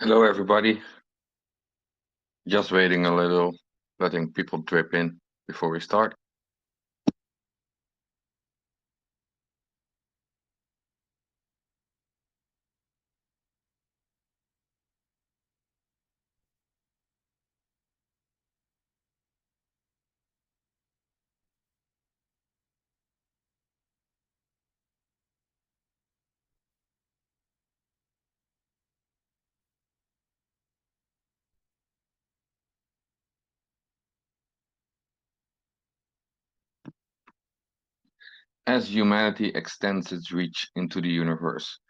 Hello, everybody. Just waiting a little, letting people drip in before we start. As humanity extends its reach into the universe,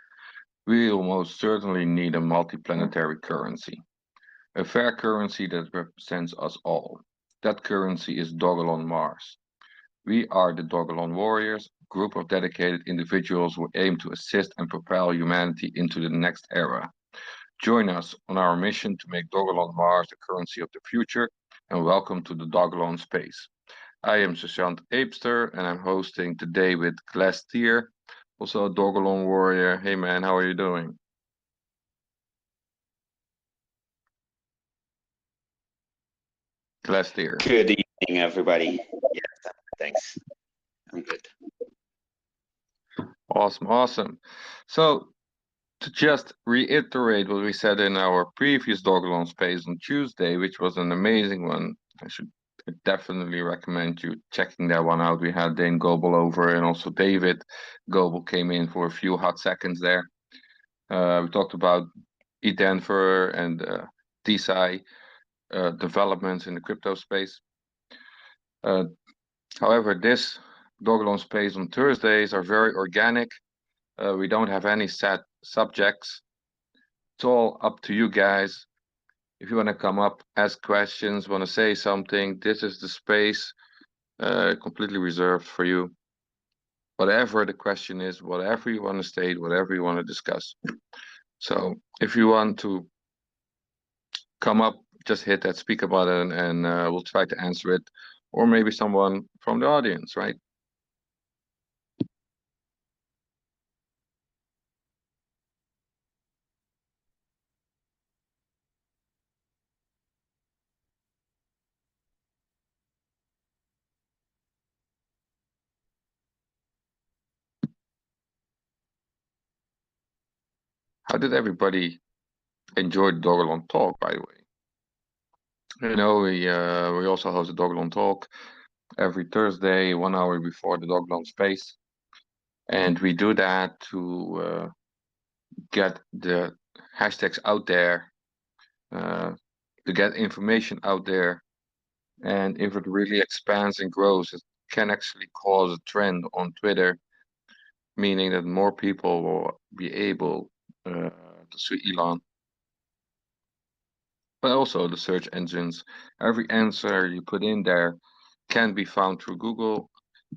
we will most certainly need a multiplanetary currency, a fair currency that represents us all. That currency is Dogelon Mars. We are the Dogelon Warriors, a group of dedicated individuals who aim to assist and propel humanity into the next era. Join us on our mission to make Dogelon Mars the currency of the future, and welcome to the Dogelon Space. I am Sushant Apester, and I'm hosting today with Glass Tier, also a Dogelon warrior. Hey man, how are you doing? Glass Tier. Good evening, everybody. Yes, thanks. I'm good. Awesome, awesome. So, to just reiterate what we said in our previous Dogelon Space on Tuesday, which was an amazing one, I definitely recommend you checking that one out. We had Dane Goebel over, and also David Goebel came in for a few hot seconds there. We talked about eDenver and DeSci developments in the crypto space. Uh, However, this Dogelon Space on Thursdays are very organic. We don't have any set subjects. It's all up to you guys. If you want to come up, ask questions, want to say something, this is the space completely reserved for you. Whatever the question is, whatever you want to state, whatever you want to discuss. So if you want to come up, just hit that speaker button and we'll try to answer it. Or maybe someone from the audience, right? How did everybody enjoy the Dogelon Talk, by the way? You know, we also host a Dogelon Talk every Thursday, 1 hour before the Dogelon Space. And we do that to get the hashtags out there, uh, to get information out there. And if it really expands and grows, it can actually cause a trend on Twitter, meaning that more people will be able to see Elon. But also the search engines. Every answer you put in there can be found through Google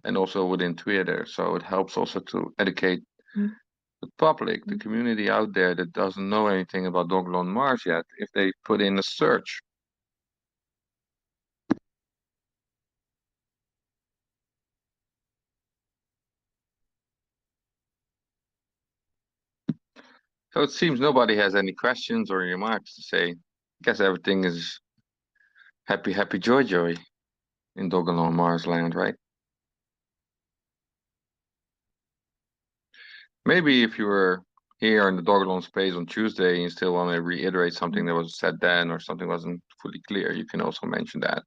and also within Twitter. So it helps also to educate the public, the community out there that doesn't know anything about Dogelon Mars yet, if they put in a search. So it seems nobody has any questions or remarks to say. I guess everything is happy, happy, joy, joy in Dogelon Mars land, right? Maybe if you were here in the Dogelon space on Tuesday and you still want to reiterate something that was said then or something wasn't fully clear, you can also mention that.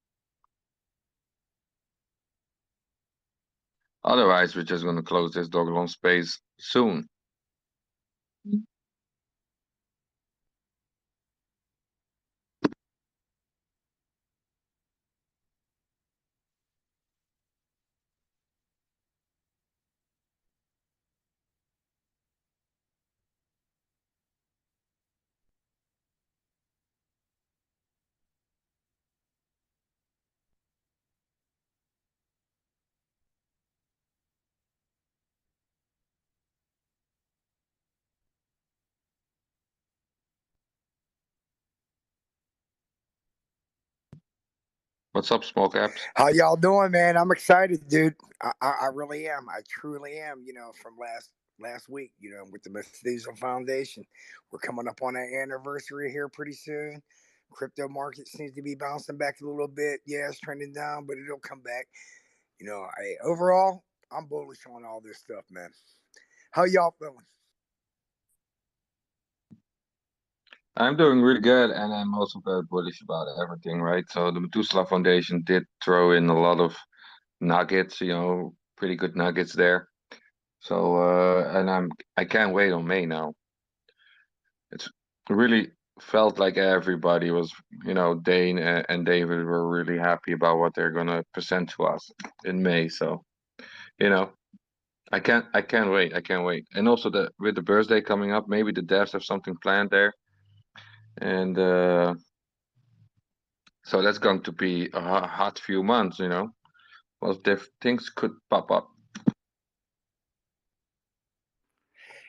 Otherwise, we're just going to close this Dogelon space soon. What's up, Smoke Apps? How y'all doing, man? I'm excited, dude. I really am. I truly am. You know, from last last week, with the Methuselah Foundation. We're coming up on our anniversary here pretty soon. Crypto market seems to be bouncing back a little bit. Yeah, it's trending down, but it'll come back. Overall, I'm bullish on all this stuff, man. How y'all feeling? I'm doing really good, and I'm also very bullish about everything, right? So the Methuselah Foundation did throw in a lot of nuggets, pretty good nuggets there. So and I can't wait on May now. It's really felt like everybody was, Dane and David were really happy about what they're gonna present to us in May. So, you know, I can't wait. I can't wait. And also with the birthday coming up, maybe the devs have something planned there. And so that's going to be a hot few months, Positive things could pop up.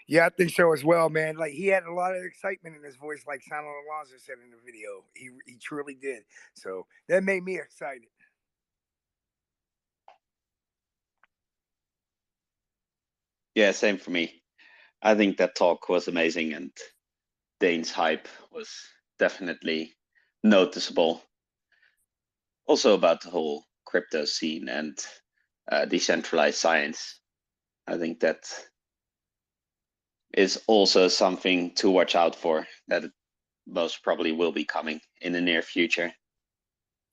Yeah, I think so as well, man. Like he had a lot of excitement in his voice, like Silent Alonso said in the video. He truly did. So that made me excited. Yeah, same for me. I think that talk was amazing, and Dane's hype was definitely noticeable. Also about the whole crypto scene and decentralized science. I think that is also something to watch out for, that most probably will be coming in the near future,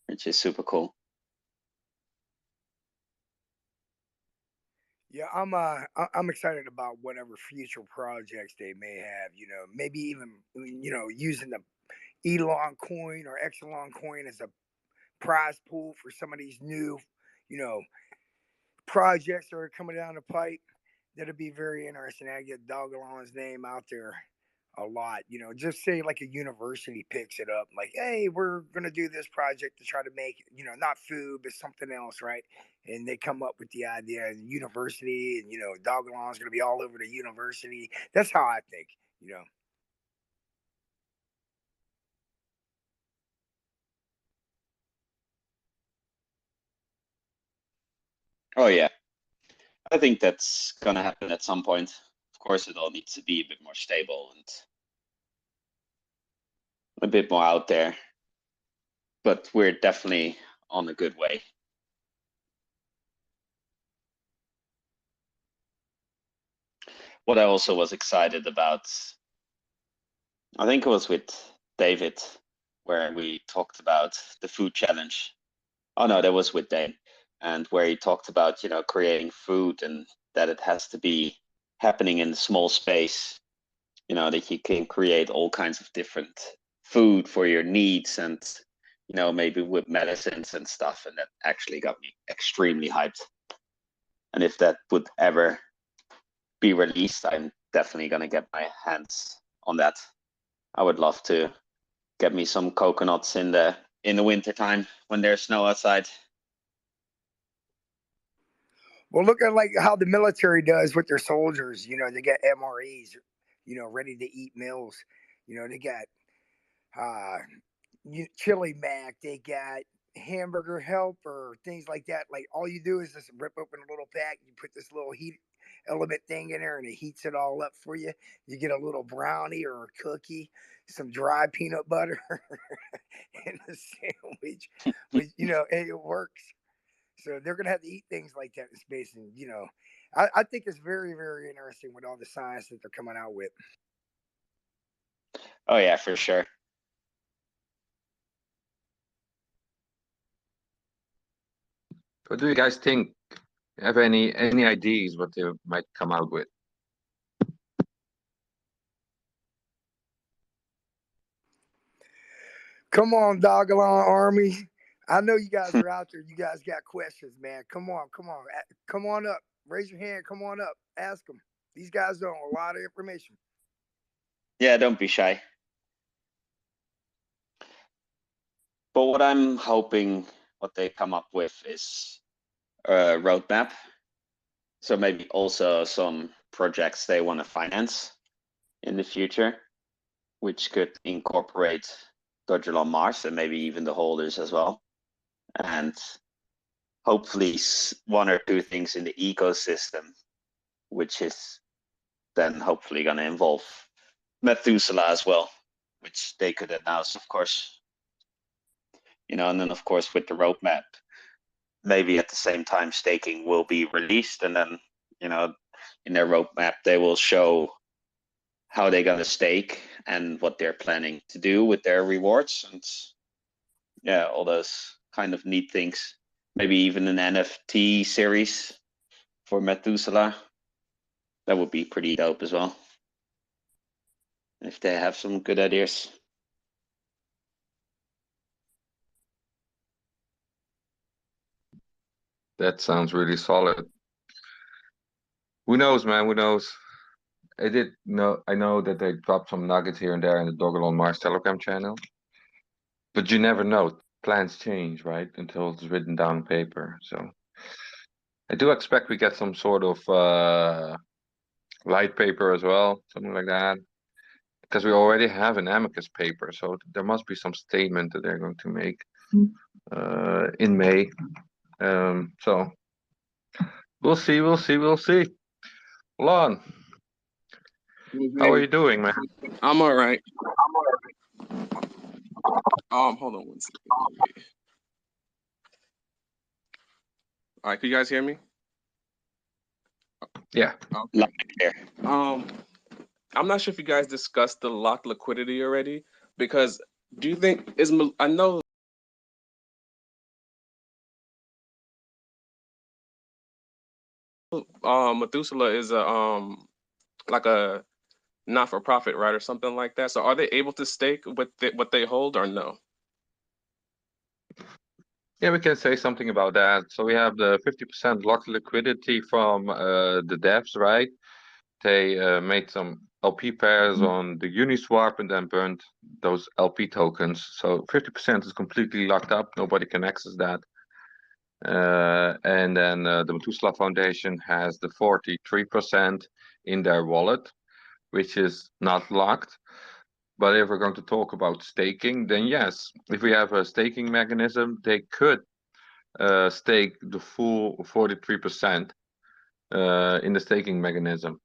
which is super cool. Yeah, I'm excited about whatever future projects they may have. Maybe even using the Elon coin or Exelon coin as a prize pool for some of these new, you know, projects that are coming down the pipe. That'll be very interesting. I get Dogelon's name out there a lot. Just say like a university picks it up, like, hey, we're gonna do this project to try to make, not food, but something else, right? And they come up with the idea and university, and Dogelon's gonna be all over the university. That's how I think. Oh yeah, I think that's gonna happen at some point. Of course, it all needs to be a bit more stable and a bit more out there, but we're definitely on a good way. What I also was excited about, I think it was with David, where we talked about the food challenge. Oh no, that was with Dane, and where he talked about, creating food and that it has to be happening in a small space, that you can create all kinds of different food for your needs, and maybe with medicines and stuff. And that actually got me extremely hyped. And if that would ever be released, I'm definitely gonna get my hands on that. I would love to get me some coconuts in the winter time when there's snow outside. Well, look at like how the military does with their soldiers. They got MREs, ready to eat meals. They got uh, chili mac. They got hamburger helper, things like that. Like all you do is just rip open a little pack. You put this little heat element thing in there, and it heats it all up for you. You get a little brownie or a cookie, some dry peanut butter, and a sandwich. But it works. So they're gonna have to eat things like that in space, and I think it's very, very interesting with all the science that they're coming out with. Oh yeah, for sure. What do you guys think? Have any ideas what they might come out with? Come on, Dogelon Army. I know you guys are out there. You guys got questions, man. Come on, come on up. Raise your hand. Come on up. Ask them. These guys know a lot of information. Yeah, don't be shy. But what I'm hoping what they come up with is a roadmap. So maybe also some projects they want to finance in the future, which could incorporate Dogelon Mars and maybe even the holders as well. And hopefully one or two things in the ecosystem, which is then hopefully going to involve Methuselah as well, which they could announce, of course. And then of course with the roadmap, maybe at the same time staking will be released, and then in their roadmap they will show how they're going to stake and what they're planning to do with their rewards, and all those kind of neat things. Maybe even an NFT series for Methuselah. That would be pretty dope as well, if they have some good ideas. That sounds really solid. Who knows, man? Who knows? I know that they dropped some nuggets here and there in the Dogelon Mars Telegram channel, but you never know. Plans change, right? Until it's written down on paper. So I do expect we get some sort of light paper as well, something like that, because we already have an amicus paper, so there must be some statement that they're going to make in May. So we'll see. Lon, how are you doing, man? I'm all right. Hold on one second. All right, can you guys hear me? Yeah. Okay. I'm not sure if you guys discussed the locked liquidity already, because do you think I know Methuselah is like a not-for-profit, right, or something like that. So are they able to stake with what they hold or no? Yeah, we can say something about that. So we have the 50% locked liquidity from the devs, right? They made some LP pairs on the Uniswap and then burned those LP tokens. So 50% is completely locked up. Nobody can access that. And then the Methuselah Foundation has the 43% in their wallet, which is not locked. But if we're going to talk about staking, then yes, if we have a staking mechanism, they could stake the full 43% in the staking mechanism.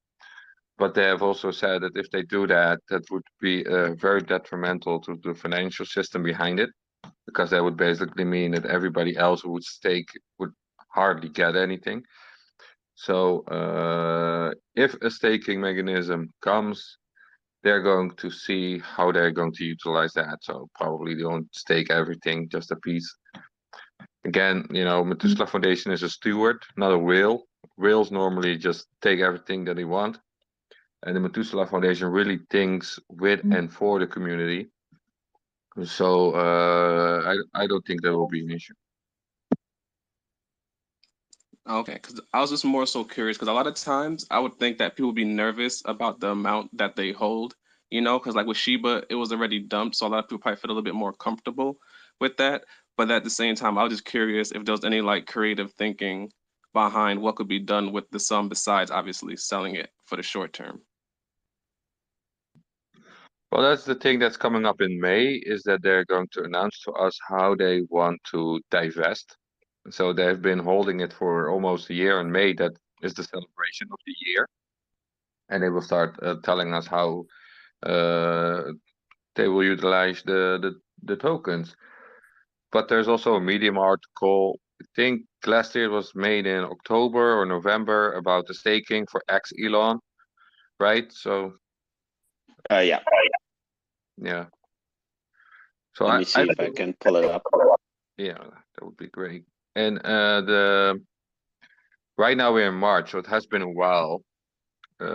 But they have also said that if they do that, that would be very detrimental to the financial system behind it, because that would basically mean that everybody else who would stake would hardly get anything. So if a staking mechanism comes, they're going to see how they're going to utilize that. So probably they don't stake everything, just a piece. Again, Methuselah Foundation is a steward, not a whale. Whales normally just take everything that they want. And the Methuselah Foundation really thinks with and for the community. So I don't think that will be an issue. Okay, because I was just more so curious, because a lot of times I would think that people would be nervous about the amount that they hold, because like with Shiba, it was already dumped, so a lot of people probably feel a little bit more comfortable with that. But at the same time, I was just curious if there was any like creative thinking behind what could be done with the sum besides obviously selling it for the short term. Well, that's the thing that's coming up in May, is that they're going to announce to us how they want to divest. So they've been holding it for almost a year. In May, that is the celebration of the year. And they will start telling us how they will utilize the tokens. But there's also a Medium article, I think last year it was made in October or November, about the staking for Elon, right? So Yeah. yeah. So Let me see if I can pull it up. Yeah, that would be great. And right now we're in March, so it has been a while.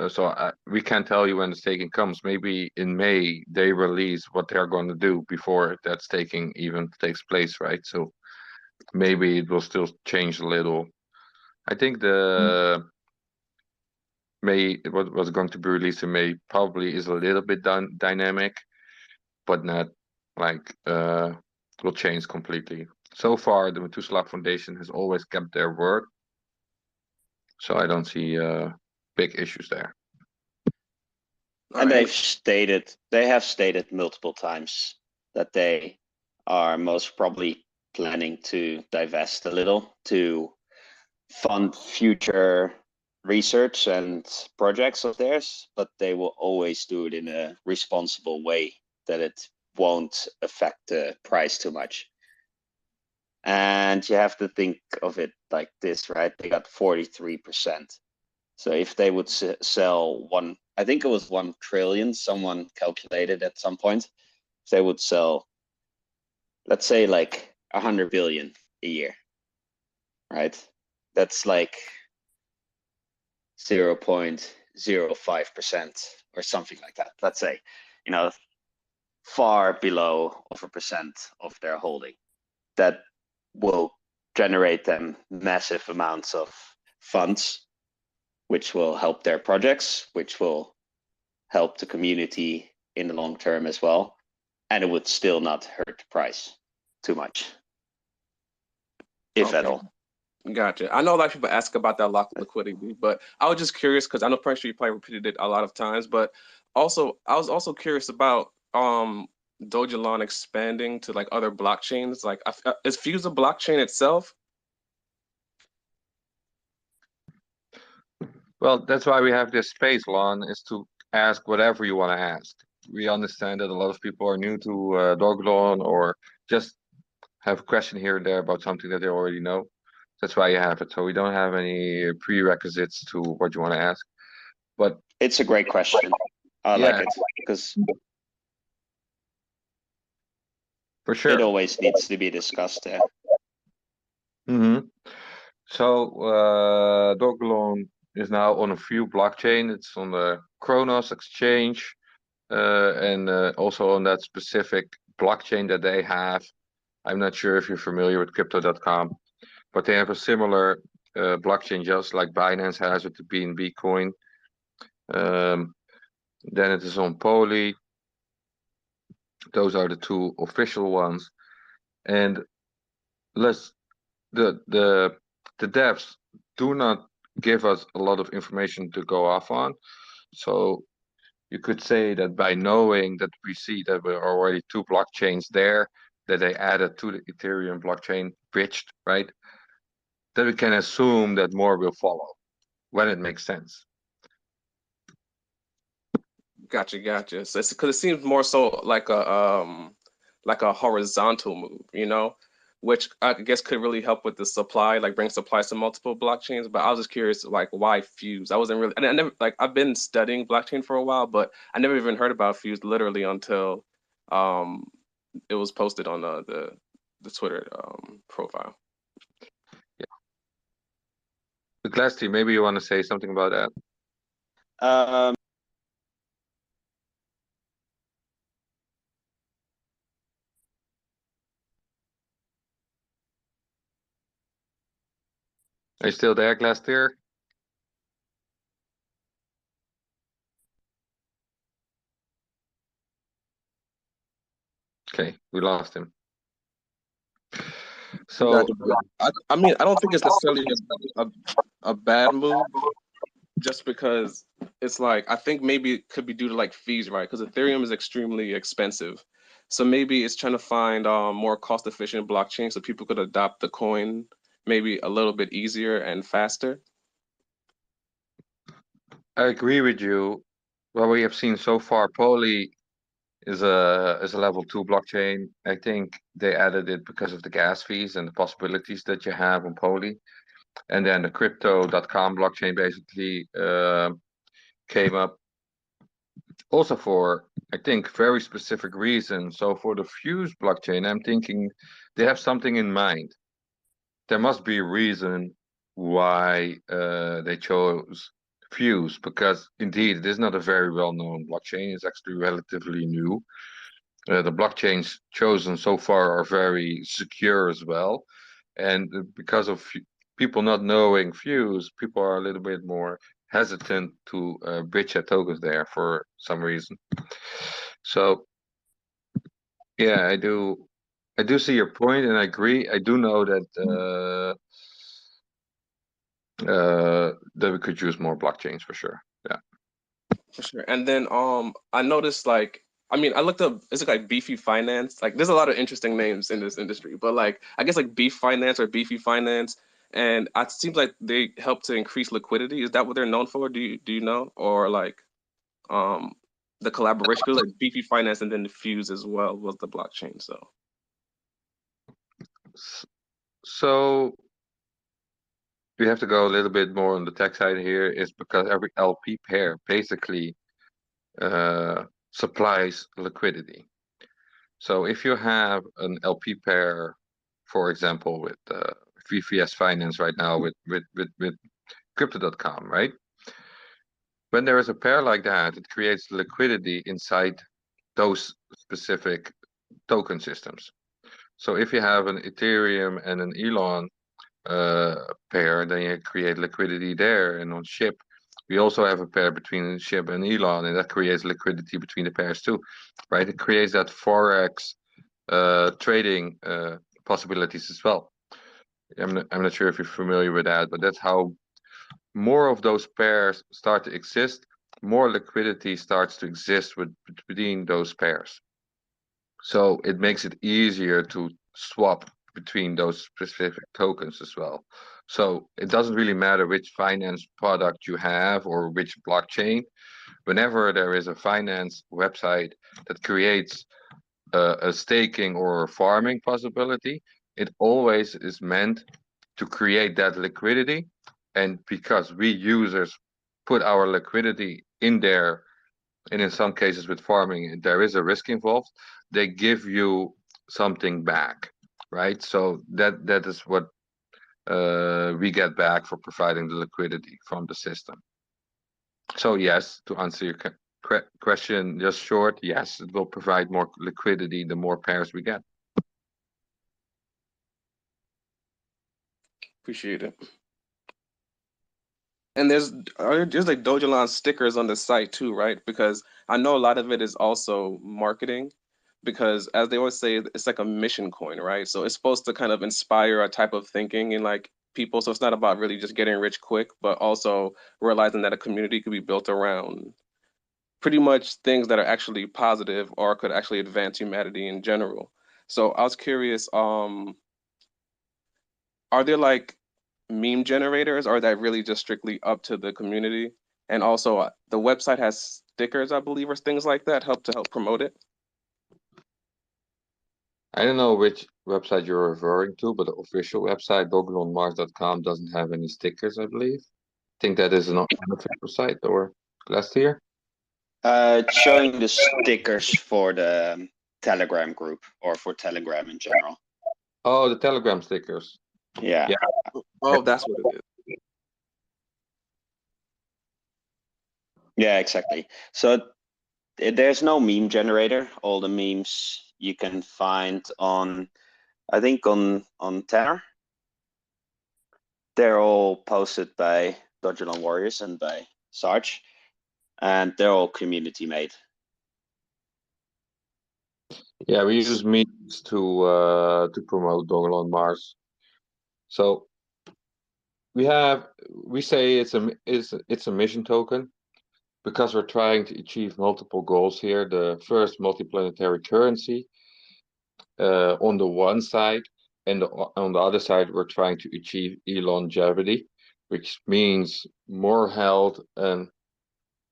So we can't tell you when the staking comes. Maybe in May they release what they're going to do before that staking even takes place, right? So maybe it will still change a little. I think the May, what was going to be released in May, probably is a little bit dynamic, but not like will change completely. So far, the Methuselah Foundation has always kept their word, so I don't see big issues there. And they have stated multiple times that they are most probably planning to divest a little to fund future research and projects of theirs, but they will always do it in a responsible way that it won't affect the price too much. And you have to think of it like this, right? They got 43%. So if they would sell one, I think it was 1 trillion, someone calculated at some point, if they would sell, let's say like 100 billion a year, right? That's like 0.05% or something like that. Let's say, far below of a percent of their holding. That will generate them massive amounts of funds, which will help their projects, which will help the community in the long term as well. And it would still not hurt the price too much, if at all. Gotcha. I know a lot of people ask about that lock liquidity, but I was just curious because I know pretty sure you probably repeated it a lot of times, but also I was also curious about Dogelon expanding to like other blockchains. Like, is Fuse a blockchain itself? Well, that's why we have this space, Lon, is to ask whatever you want to ask. We understand that a lot of people are new to Dogelon or just have a question here and there about something that they already know. That's why you have it. So we don't have any prerequisites to what you want to ask. But it's a great question. I like it because for sure it always needs to be discussed. So Dogelon is now on a few blockchain. It's on the Kronos exchange and also on that specific blockchain that they have. I'm not sure if you're familiar with crypto.com, but they have a similar blockchain just like Binance has with the BNB coin. Then it is on Poly. Those are the two official ones. And the devs do not give us a lot of information to go off on. So you could say that by knowing that we see that there are already 2 blockchains there that they added to the Ethereum blockchain bridged, right? Then we can assume that more will follow when it makes sense. Gotcha. So it's because it seems more so like a horizontal move, which I guess could really help with the supply, like bring supplies to multiple blockchains. But I was just curious, like, why Fuse? I wasn't really, and I never, like, I've been studying blockchain for a while, but I never even heard about Fuse literally until it was posted on the Twitter profile. Yeah. But Glasty, maybe you want to say something about that? Are you still there, Glastier? Okay, we lost him. So I mean, I don't think it's necessarily a bad move, just because it's like, I think maybe it could be due to like fees, right? Because Ethereum is extremely expensive. So maybe it's trying to find more cost efficient blockchain so people could adopt the coin maybe a little bit easier and faster. I agree with you. What we have seen so far, Poly is a level 2 blockchain. I think they added it because of the gas fees and the possibilities that you have on Poly. And then the crypto.com blockchain basically came up also for, I think, very specific reasons. So for the Fuse blockchain, I'm thinking they have something in mind. There must be a reason why they chose Fuse, because indeed it is not a very well-known blockchain. It's actually relatively new. The blockchains chosen so far are very secure as well. And because of people not knowing Fuse, people are a little bit more hesitant to bridge their tokens there for some reason. So yeah, I do see your point, and I agree. I do know that that we could use more blockchains for sure. Yeah, for sure. And then I noticed, like, I mean, I looked up, is it like Beefy Finance? Like, there's a lot of interesting names in this industry, but like, I guess like Beef Finance or Beefy Finance, and it seems like they help to increase liquidity. Is that what they're known for? Do you know, or like the collaboration? Because like Beefy Finance and then the Fuse as well was the blockchain. So we have to go a little bit more on the tech side here, is because every LP pair basically supplies liquidity. So if you have an LP pair, for example, with VVS Finance right now with Crypto.com, right? When there is a pair like that, it creates liquidity inside those specific token systems. So if you have an Ethereum and an Elon pair, then you create liquidity there. And on SHIB, we also have a pair between SHIB and Elon, and that creates liquidity between the pairs too, right? It creates that forex trading possibilities as well. I'm not sure if you're familiar with that, but that's how more of those pairs start to exist, more liquidity starts to exist between those pairs. So it makes it easier to swap between those specific tokens as well. So it doesn't really matter which finance product you have or which blockchain. Whenever there is a finance website that creates a staking or a farming possibility, it always is meant to create that liquidity. And because we users put our liquidity in there, and in some cases with farming, there is a risk involved, they give you something back, right? So that is what we get back for providing the liquidity from the system. So yes, to answer your question just short, yes, it will provide more liquidity the more pairs we get. Appreciate it. And there's like Dogelon stickers on the site too, right? Because I know a lot of it is also marketing, because as they always say, it's like a mission coin, right? So it's supposed to kind of inspire a type of thinking in like people. So it's not about really just getting rich quick, but also realizing that a community could be built around pretty much things that are actually positive or could actually advance humanity in general. So I was curious, are there like meme generators, or are that really just strictly up to the community? And also, the website has stickers, I believe, or things like that, help promote it. I don't know which website you're referring to, but the official website, dogelonmars.com, doesn't have any stickers, I believe. I think that is an unofficial site, or last year. Showing the stickers for the Telegram group or for Telegram in general. Oh, the Telegram stickers. Yeah. Oh, that's what it is. Yeah, exactly. So there's no meme generator. All the memes you can find on, I think on Tenor. They're all posted by Dogelon Warriors and by Sarge, and they're all community made. Yeah, we use memes to promote Dogelon Mars. So we say it's a mission token because we're trying to achieve multiple goals here. The first, multiplanetary currency on the one side, and on the other side, we're trying to achieve longevity, which means more health and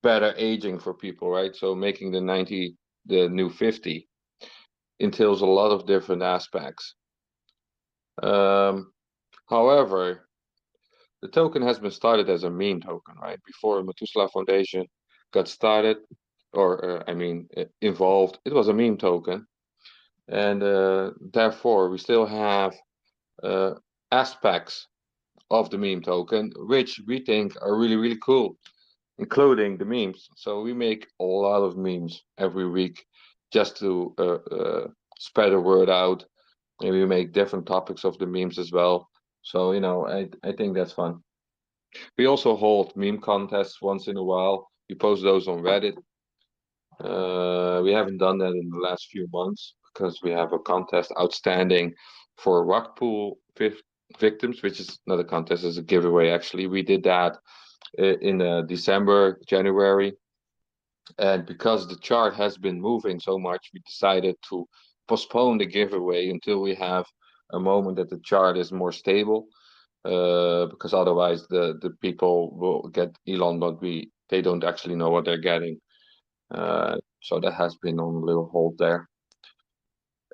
better aging for people, right? So making the 90 the new 50 entails a lot of different aspects. However, the token has been started as a meme token, right? Before Methuselah Foundation got started, or involved, it was a meme token, and therefore we still have aspects of the meme token which we think are really, really cool, including the memes. So we make a lot of memes every week just to spread the word out. Maybe we make different topics of the memes as well. So, I think that's fun. We also hold meme contests once in a while. We post those on Reddit. We haven't done that in the last few months because we have a contest outstanding for rock pool victims, which is not a contest, it's a giveaway actually. We did that in December, January. And because the chart has been moving so much, we decided to postpone the giveaway until we have a moment that the chart is more stable. because otherwise the people will get Elon, but they don't actually know what they're getting. So that has been on a little hold there.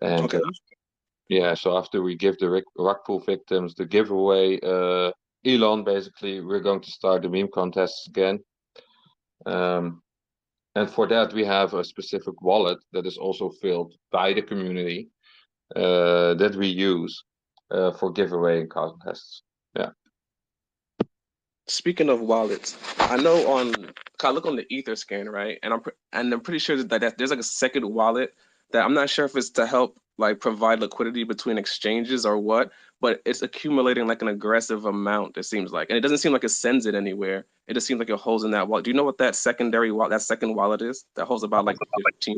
And Okay. yeah, so after we give the rug pull victims the giveaway, Elon, basically, we're going to start the meme contests again. And for that, we have a specific wallet that is also filled by the community that we use for giveaway and contests. Yeah. Speaking of wallets, I know I look on the Etherscan, right? And I'm pretty sure that there's like a second wallet that I'm not sure if it's to help like provide liquidity between exchanges or what, but it's accumulating like an aggressive amount, it seems like. And it doesn't seem like it sends it anywhere. It just seems like it holds in that wallet. Do you know what that second wallet is that holds about like 15%?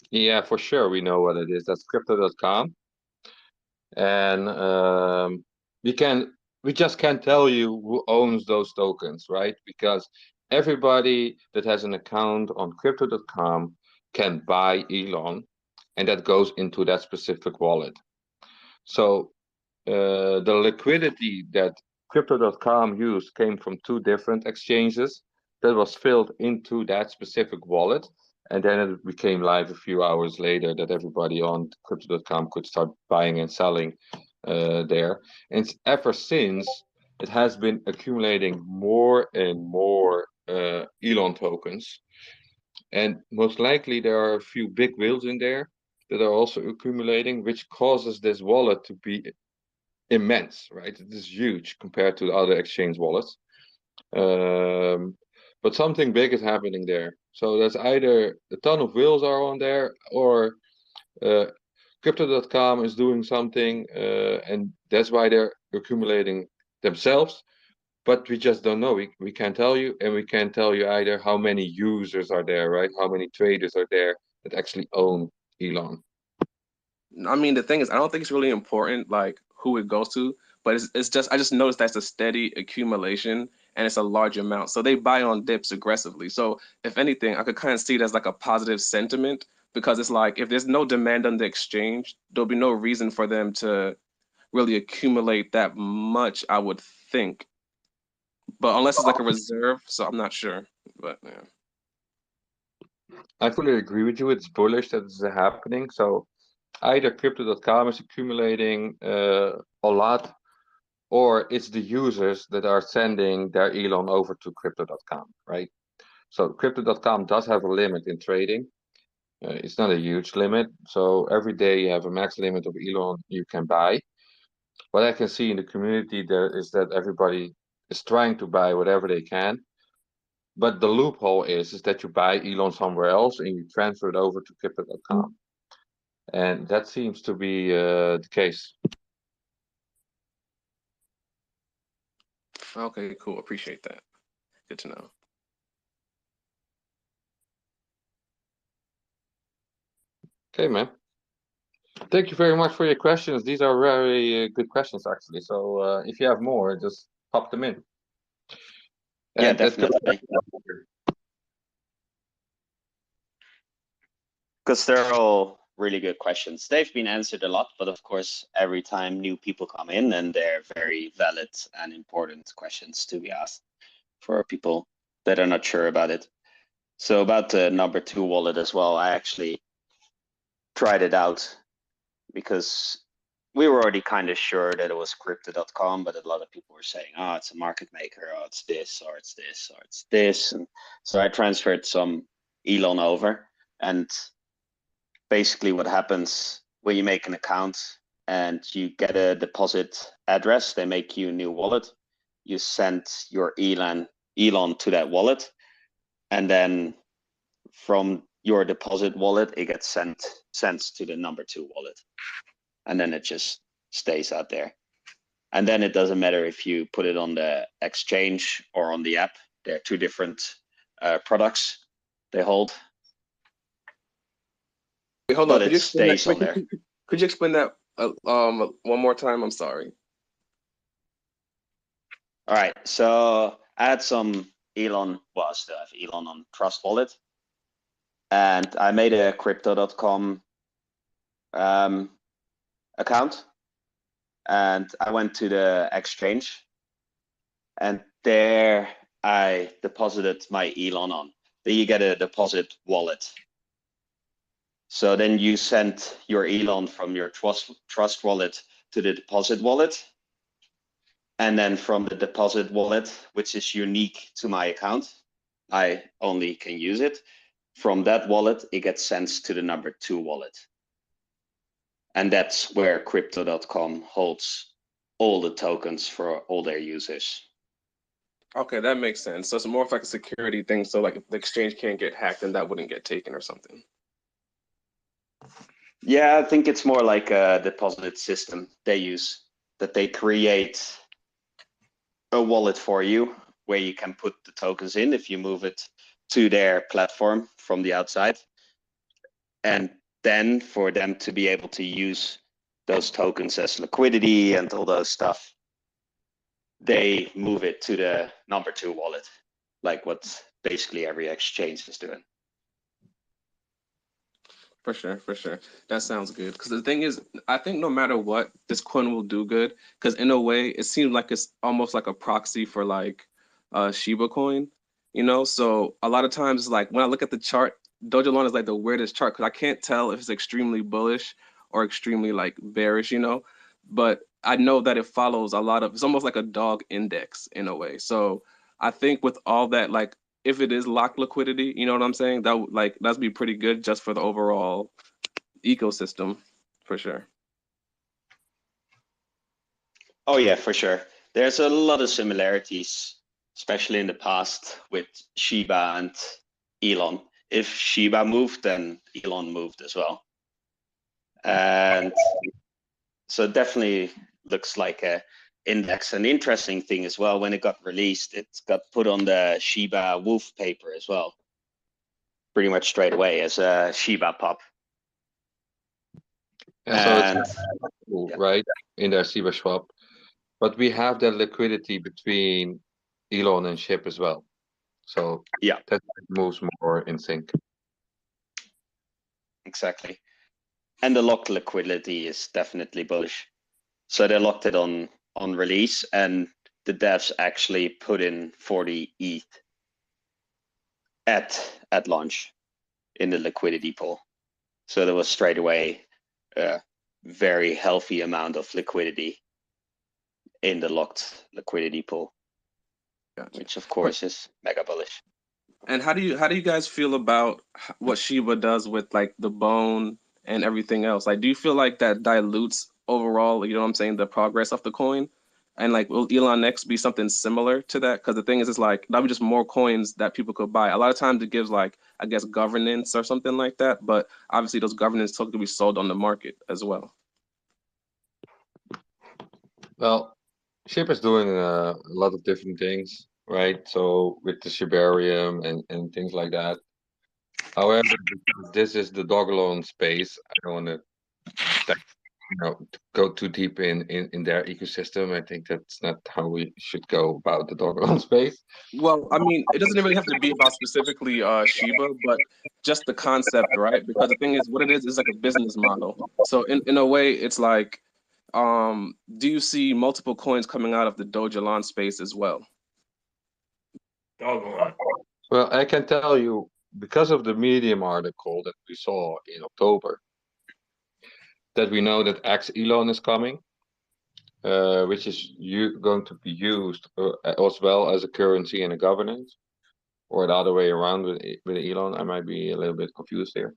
Yeah, for sure. We know what it is. That's crypto.com. And we just can't tell you who owns those tokens, right? Because everybody that has an account on crypto.com can buy Elon, and that goes into that specific wallet. So the liquidity that crypto.com used came from two different exchanges that was filled into that specific wallet. And then it became live a few hours later that everybody on crypto.com could start buying and selling there. And ever since, it has been accumulating more and more Elon tokens. And most likely there are a few big whales in there that are also accumulating, which causes this wallet to be immense, right? It is huge compared to other exchange wallets. But something big is happening there. So there's either a ton of whales are on there, or crypto.com is doing something, and that's why they're accumulating themselves. But we just don't know. We can't tell you, and we can't tell you either how many users are there, right? How many traders are there that actually own Elon. I mean, the thing is, I don't think it's really important like who it goes to, but it's just I just noticed that's a steady accumulation and it's a large amount. So they buy on dips aggressively. So if anything, I could kind of see it as like a positive sentiment because it's like if there's no demand on the exchange, there'll be no reason for them to really accumulate that much, I would think. But unless it's like a reserve, so I'm not sure. But yeah. I fully agree with you. It's bullish that it's happening. So either crypto.com is accumulating a lot, or it's the users that are sending their Elon over to crypto.com, right? So crypto.com does have a limit in trading. It's not a huge limit. So every day you have a max limit of Elon you can buy. What I can see in the community there is that everybody is trying to buy whatever they can. But the loophole is that you buy Elon somewhere else and you transfer it over to crypto.com. And that seems to be the case. Okay, cool. Appreciate that. Good to know. Okay, man. Thank you very much for your questions. These are very good questions, actually. So if you have more, just pop them in. Yeah, And definitely. Because they're all really good questions. They've been answered a lot, but of course, every time new people come in, and they're very valid and important questions to be asked for people that are not sure about it. So about the number 2 wallet as well, I actually tried it out because we were already kind of sure that it was crypto.com, but a lot of people were saying, oh, it's a market maker, oh, it's this, or it's this, or it's this. And so I transferred some Elon over, and basically what happens when you make an account and you get a deposit address, they make you a new wallet. You send your Elon to that wallet, and then from your deposit wallet, it gets sent to the number 2 wallet, and then it just stays out there. And then it doesn't matter if you put it on the exchange or on the app. They're two different products they hold. Wait, hold But on. it stays on there. Could you explain that one more time? I'm sorry. All right. So I had some Elon, well, I still have Elon on Trust Wallet. And I made a crypto.com account. and I went to the exchange, and there I deposited my Elon on. Then you get a deposit wallet. So then you send your Elon from your trust wallet to the deposit wallet. And then from the deposit wallet, which is unique to my account, I only can use it. From that wallet, it gets sent to the number 2 wallet. And that's where crypto.com holds all the tokens for all their users. Okay, that makes sense. So it's more of like a security thing. So like if the exchange can't get hacked, then that wouldn't get taken or something. Yeah, I think it's more like a deposit system they use, that they create a wallet for you where you can put the tokens in if you move it to their platform from the outside. And then for them to be able to use those tokens as liquidity and all those stuff, they move it to the number 2 wallet, like what basically every exchange is doing. For sure, for sure. That sounds good. Because the thing is, I think no matter what, this coin will do good. Because in a way, it seems like it's almost like a proxy for like Shiba coin, you know? So a lot of times, like when I look at the chart, Dogelon is like the weirdest chart because I can't tell if it's extremely bullish or extremely like bearish, you know? But I know that it follows a lot of, it's almost like a dog index in a way. So I think with all that, like if it is locked liquidity, you know what I'm saying? That would like that'd be pretty good just for the overall ecosystem, for sure. Oh yeah, for sure. There's a lot of similarities, especially in the past with Shiba and Elon. If Shiba moved, then Elon moved as well. And so it definitely looks like a index. An interesting thing as well, when it got released, it got put on the Shiba Wolf paper as well, pretty much straight away as a Shiba pop. And so And it's cool, yeah. right, in their Shiba swap. But we have that liquidity between Elon and SHIB as well. So Yeah, that moves more in sync. exactly. And the locked liquidity is definitely bullish. So they locked it on release, and the devs actually put in 40 ETH at launch in the liquidity pool. So there was straight away a very healthy amount of liquidity in the locked liquidity pool, Gotcha. which of course is mega bullish. And how do you guys feel about what Shiba does with like the bone and everything else? Like, do you feel like that dilutes overall, you know what I'm saying, the progress of the coin? And like, will Elon next be something similar to that? Because the thing is, it's like that'll be just more coins that people could buy. A lot of times it gives like, I guess, governance or something like that. But obviously, those governance tokens can be sold on the market as well. Well, SHIB is doing a lot of different things, right? So with the Shibarium and things like that. However, because this is the Dogelon space, I don't want to go too deep in their ecosystem. I think that's not how we should go about the Dogelon space. Well, I mean, it doesn't really have to be about specifically Shiba, but just the concept, right? Because the thing is, what it is like a business model. So in a way, it's like, do you see multiple coins coming out of the Dogelon space as well? Dogelon. Well, I can tell you because of the Medium article that we saw in October, that we know that X Elon is coming, which is going to be used as well as a currency and a governance, or the other way around with Elon. I might be a little bit confused here.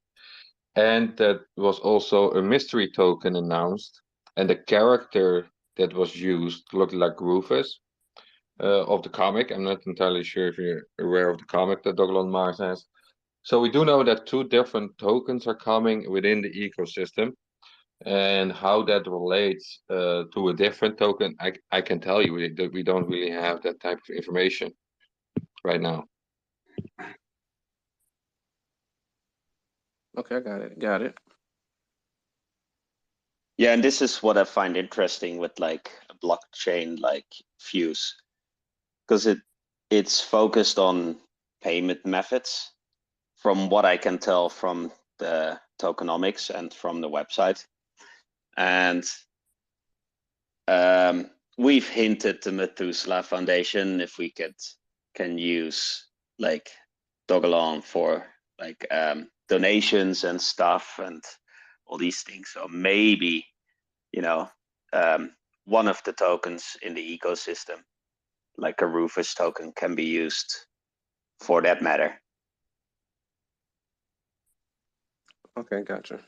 And that was also a mystery token announced, and the character that was used looked like Rufus of the comic. I'm not entirely sure if you're aware of the comic that Dogelon Mars has. So we do know that two different tokens are coming within the ecosystem, and how that relates to a different token, I can tell you that we don't really have that type of information right now. Okay, got it. Yeah, and this is what I find interesting with like a blockchain like Fuse, because it's focused on payment methods, from what I can tell from the tokenomics and from the website. And We've hinted to Methuselah Foundation if we can use like Dogelon for like donations and stuff and all these things. So maybe, you know, one of the tokens in the ecosystem, like a Rufus token, can be used for that matter. Okay, gotcha.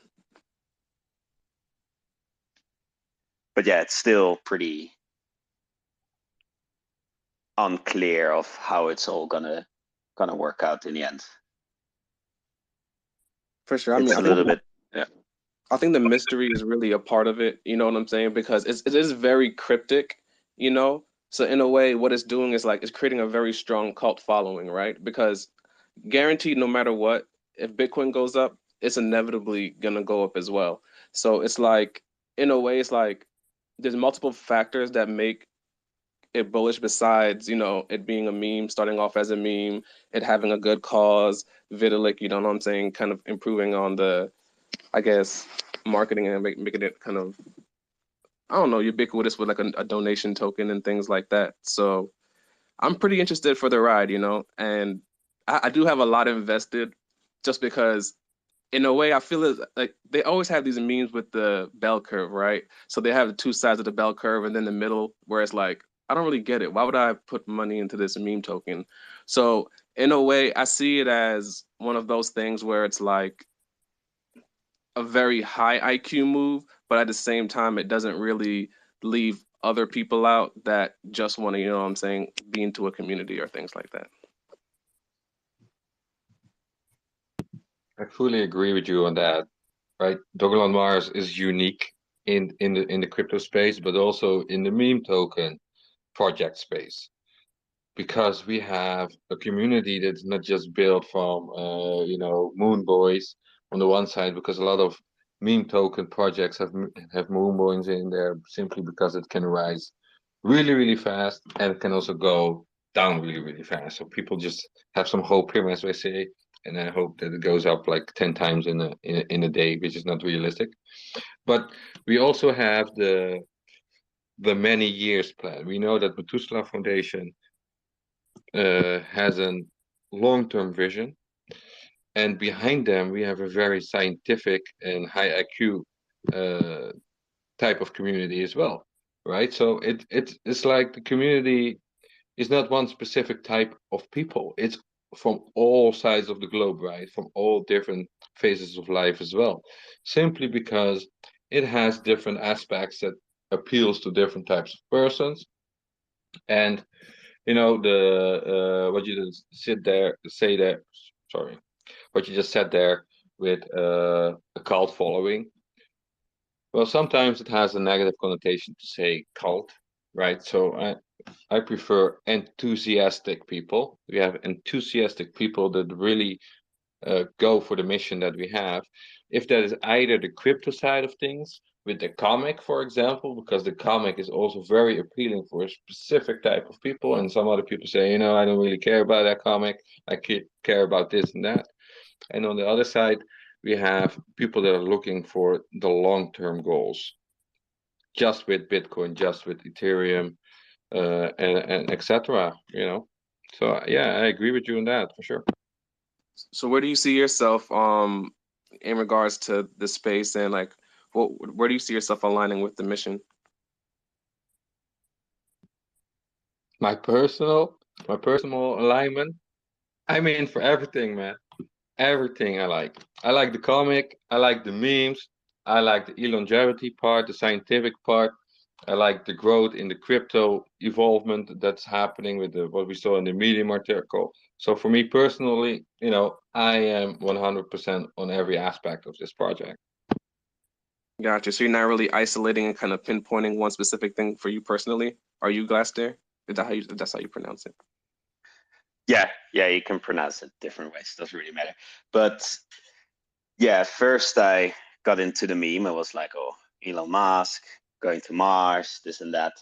But yeah, it's still pretty unclear of how it's all gonna work out in the end. For sure. I It's mean, a little bit. I think the mystery is really a part of it. You know what I'm saying? Because it is very cryptic, you know? So in a way, what it's doing is like it's creating a very strong cult following, right? Because guaranteed, no matter what, if Bitcoin goes up, it's inevitably gonna go up as well. So it's like, in a way, it's like there's multiple factors that make it bullish besides, you know, it being a meme, starting off as a meme, it having a good cause, Vitalik, you know what I'm saying, kind of improving on the, I guess, marketing and making it kind of, I don't know, ubiquitous with like a donation token and things like that. So I'm pretty interested for the ride, you know, and I do have a lot invested just because in a way I feel it like they always have these memes with the bell curve, right? So they have the two sides of the bell curve and then the middle where it's like, I don't really get it. Why would I put money into this meme token? So in a way, I see it as one of those things where it's like a very high IQ move, but at the same time, it doesn't really leave other people out that just want to, you know what I'm saying, be into a community or things like that. I fully agree with you on that, right? Dogelon Mars is unique in the crypto space, but also in the meme token project space, because we have a community that's not just built from moon boys on the one side, because a lot of meme token projects have moon boys in there simply because it can rise really really fast and it can also go down really really fast. So people just have some hope here, as I say, and I hope that it goes up like 10 times in a day, which is not realistic. But we also have the many years plan. We know that Methuselah Foundation has a long-term vision, and behind them we have a very scientific and high IQ uh, type of community as well, right? So it's like the community is not one specific type of people. It's from all sides of the globe, right? From all different phases of life as well, simply because it has different aspects that appeals to different types of persons. And the what you just what you just said there with a cult following. Well, sometimes it has a negative connotation to say cult, right? So I prefer enthusiastic people. We have enthusiastic people that really go for the mission that we have. If that is either the crypto side of things with the comic, for example, because the comic is also very appealing for a specific type of people, and some other people say, I don't really care about that comic. I care about this and that. And on the other side, we have people that are looking for the long-term goals, just with Bitcoin, just with Ethereum, and etc. So yeah, I agree with you on that for sure. So where do you see yourself in regards to the space and like where do you see yourself aligning with the mission? My personal alignment, I'm in for everything, man. Everything I like. I like the comic, I like the memes, I like the longevity part, the scientific part. I like the growth in the crypto evolvement that's happening with what we saw in the Medium article. So for me personally, I am 100% on every aspect of this project. Gotcha. So you're not really isolating and kind of pinpointing one specific thing for you personally. Are you Glassdair? That's how you pronounce it? Yeah, you can pronounce it different ways. Doesn't really matter. But yeah, first I got into the meme. I was like, oh, Elon Musk going to Mars, this and that.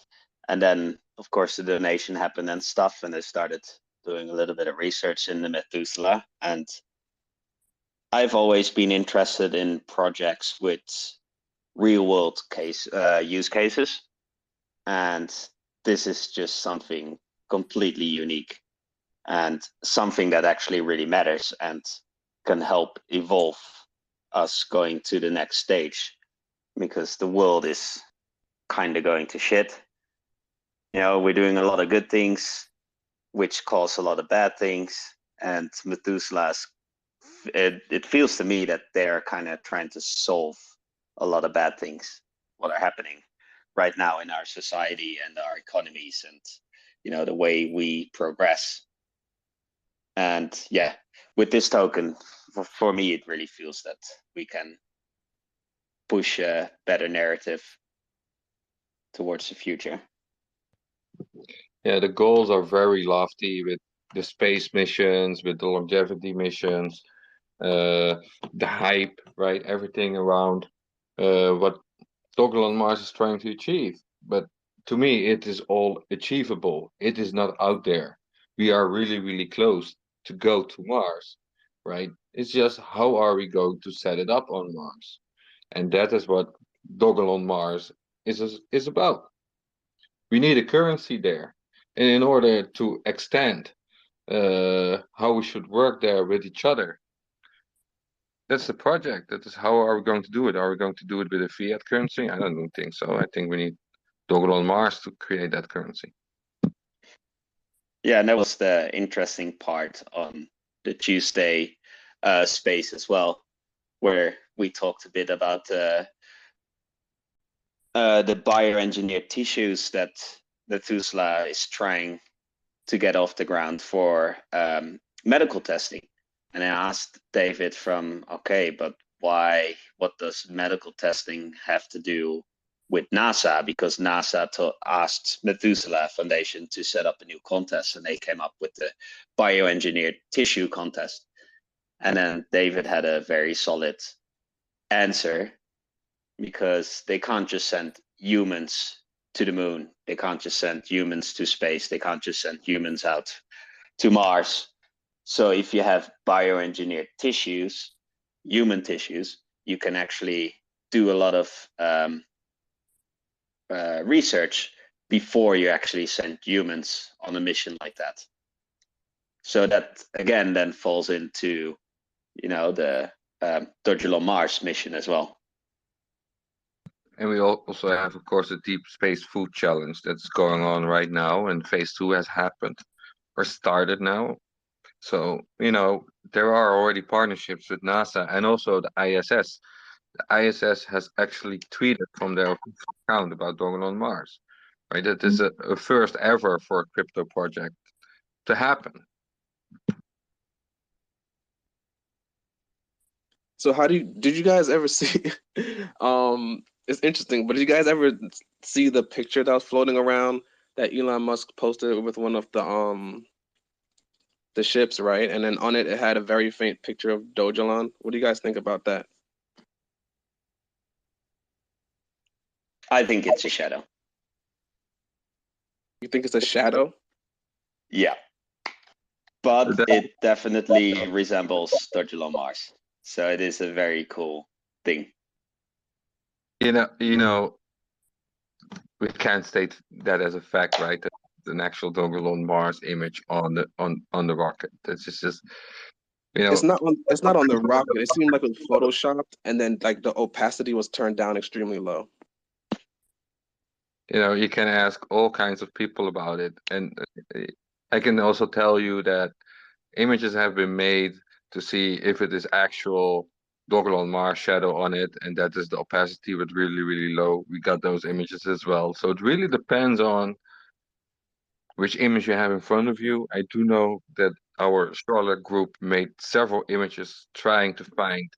And then, of course, the donation happened and stuff. And I started doing a little bit of research in the Methuselah. And I've always been interested in projects with real world use cases. And this is just something completely unique and something that actually really matters and can help evolve us going to the next stage, because the world is kind of going to shit. You know, we're doing a lot of good things, which cause a lot of bad things. And Methuselah's, it feels to me that they're kind of trying to solve a lot of bad things what are happening right now in our society and our economies and, you know, the way we progress. And yeah, with this token, for me, it really feels that we can push a better narrative towards the future. Yeah, the goals are very lofty with the space missions, with the longevity missions, the hype, right? Everything around what Dogelon Mars is trying to achieve. But to me, it is all achievable. It is not out there. We are really, really close to go to Mars, right? It's just how are we going to set it up on Mars? And that is what Dogelon Mars is about. We need a currency there. And in order to extend how we should work there with each other, that's the project. That is how are we going to do it? Are we going to do it with a fiat currency? I don't think so. I think we need Dogelon Mars to create that currency. Yeah, and that was the interesting part on the Tuesday space as well, where we talked a bit about the bioengineered tissues that Methuselah is trying to get off the ground for medical testing. And I asked David from, okay, but why, what does medical testing have to do with NASA? Because NASA asked Methuselah Foundation to set up a new contest, and they came up with the bioengineered tissue contest. And then David had a very solid answer, because they can't just send humans to the moon. They can't just send humans to space. They can't just send humans out to Mars. So if you have bioengineered tissues, human tissues, you can actually do a lot of research before you actually send humans on a mission like that. So that again then falls into, you know, the Dogelon Mars mission as well. And we also have, of course, the Deep Space Food Challenge that's going on right now, and phase 2 has happened or started now. So, you know, there are already partnerships with NASA and also the ISS. The ISS has actually tweeted from their official account about Dogelon Mars, right? That is a first ever for a crypto project to happen. So did you guys ever see it's interesting, but did you guys ever see the picture that was floating around that Elon Musk posted with one of the ships, right? And then on it had a very faint picture of Dogelon. What do you guys think about that? I think it's a shadow. You think it's a shadow? Yeah. But it definitely resembles Dogelon Mars. So it is a very cool thing. You know, we can't state that as a fact, right? That an actual Dogelon Mars image on the rocket. That's just you know. It's not on the rocket. It seemed like it was photoshopped, and then like the opacity was turned down extremely low. You know, you can ask all kinds of people about it, and I can also tell you that images have been made to see if it is actual Dogelon Mars shadow on it, and that is the opacity was really, really low. We got those images as well. So it really depends on which image you have in front of you. I do know that our Charlotte group made several images trying to find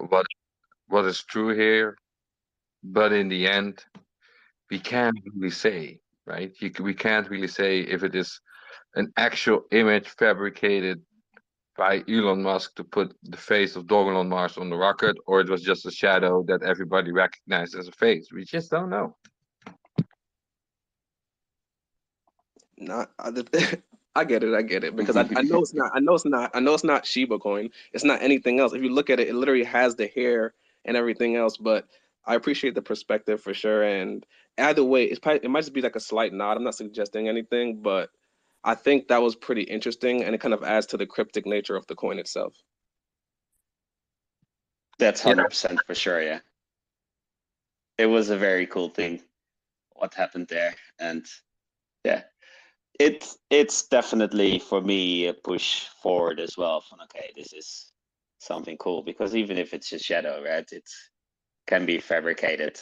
what is true here, but in the end, we can't really say, right? We can't really say if it is an actual image fabricated by Elon Musk to put the face of Dogelon Mars on the rocket, or it was just a shadow that everybody recognized as a face. We just don't know. Not I get it because I know it's not Shiba coin. It's not anything else. If you look at it, it literally has the hair and everything else. But I appreciate the perspective for sure. And either way, it might just be like a slight nod. I'm not suggesting anything, but I think that was pretty interesting, and it kind of adds to the cryptic nature of the coin itself. That's 100% for sure. Yeah, it was a very cool thing what happened there, and yeah, it's definitely for me a push forward as well. From okay, this is something cool, because even if it's a shadow, right, it can be fabricated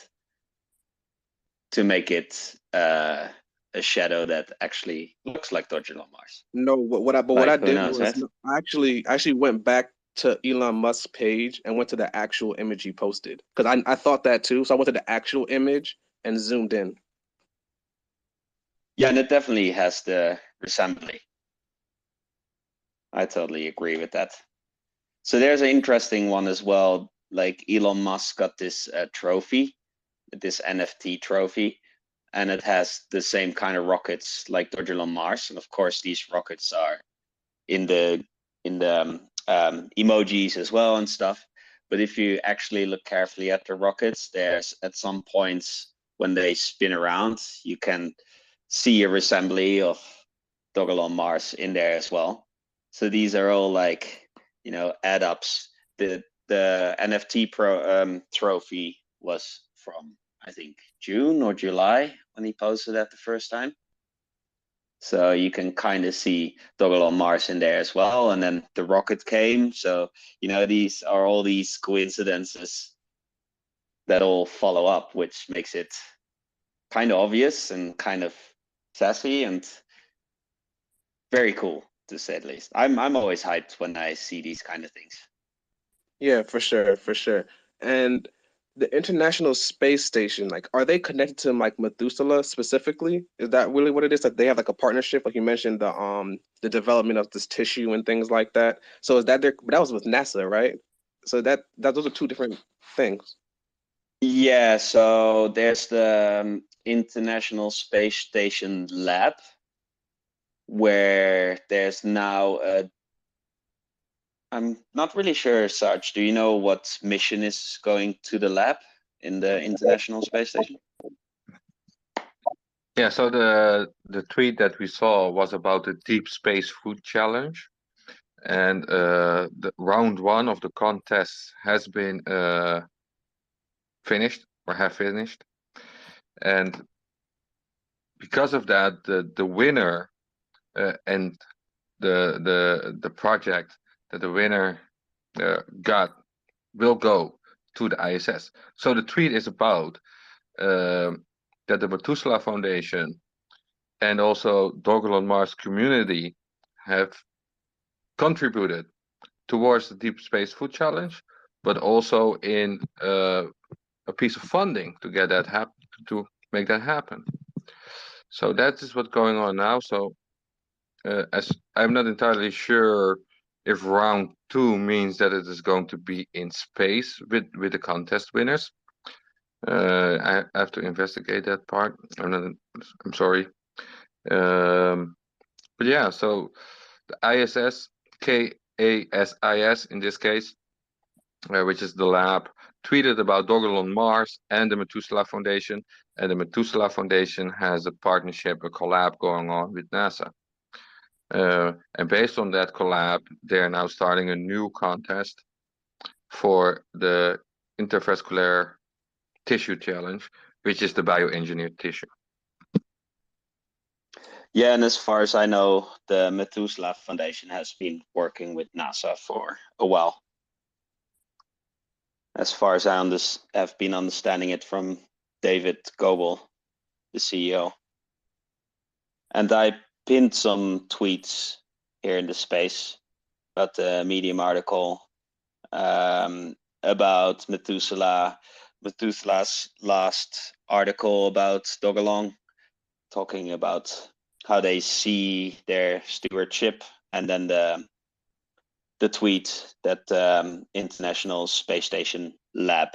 to make it a shadow that actually looks like Dogelon Mars. No, what Like, I who did knows, was right? I actually went back to Elon Musk's page and went to the actual image he posted, because I thought that too. So I went to the actual image and zoomed in. Yeah, and it definitely has the resembly. I totally agree with that. So there's an interesting one as well. Like Elon Musk got this trophy, this NFT trophy, and it has the same kind of rockets like Dogelon Mars. And of course, these rockets are in the emojis as well and stuff. But if you actually look carefully at the rockets, there's at some points when they spin around, you can see a resembly of Dogelon Mars in there as well. So these are all like, add ups. The NFT trophy was from, I think, June or July when he posted that the first time. So you can kind of see Dogelon Mars in there as well. And then the rocket came. So, these are all these coincidences that all follow up, which makes it kind of obvious and kind of sassy and very cool, to say the least. I'm always hyped when I see these kind of things. Yeah, for sure, for sure. And the International Space Station, like, are they connected to like Methuselah specifically? Is that really what it is? Like they have like a partnership, like you mentioned, the development of this tissue and things like that. So is that their, but that was with NASA, right? So that those are two different things. Yeah, so there's the International Space Station lab, where there's now I'm not really sure, Sarge. Do you know what mission is going to the lab in the International Space Station? Yeah, so the tweet that we saw was about the Deep Space Food Challenge, and the round one of the contest has been finished or have finished, and because of that, the winner and the project that the winner got will go to the ISS. So the tweet is about that the Methuselah Foundation and also Dogelon Mars community have contributed towards the Deep Space Food Challenge, but also in a piece of funding to get that to make that happen. So that is what's going on now. So as I'm not entirely sure if round two means that it is going to be in space with the contest winners. I have to investigate that part. I'm sorry. But yeah, so the ISS, KASIS in this case, which is the lab, tweeted about Dogelon Mars and the Methuselah Foundation. And the Methuselah Foundation has a partnership, a collab going on with NASA. And based on that collab, they're now starting a new contest for the intervascular tissue challenge, which is the bioengineered tissue. Yeah, and as far as I know, the Methuselah Foundation has been working with NASA for a while. As far as I have been understanding it from David Goebel, the CEO. And I pinned some tweets here in the space about the Medium article about Methuselah's last article about Dogelon, talking about how they see their stewardship, and then the tweet that International Space Station Lab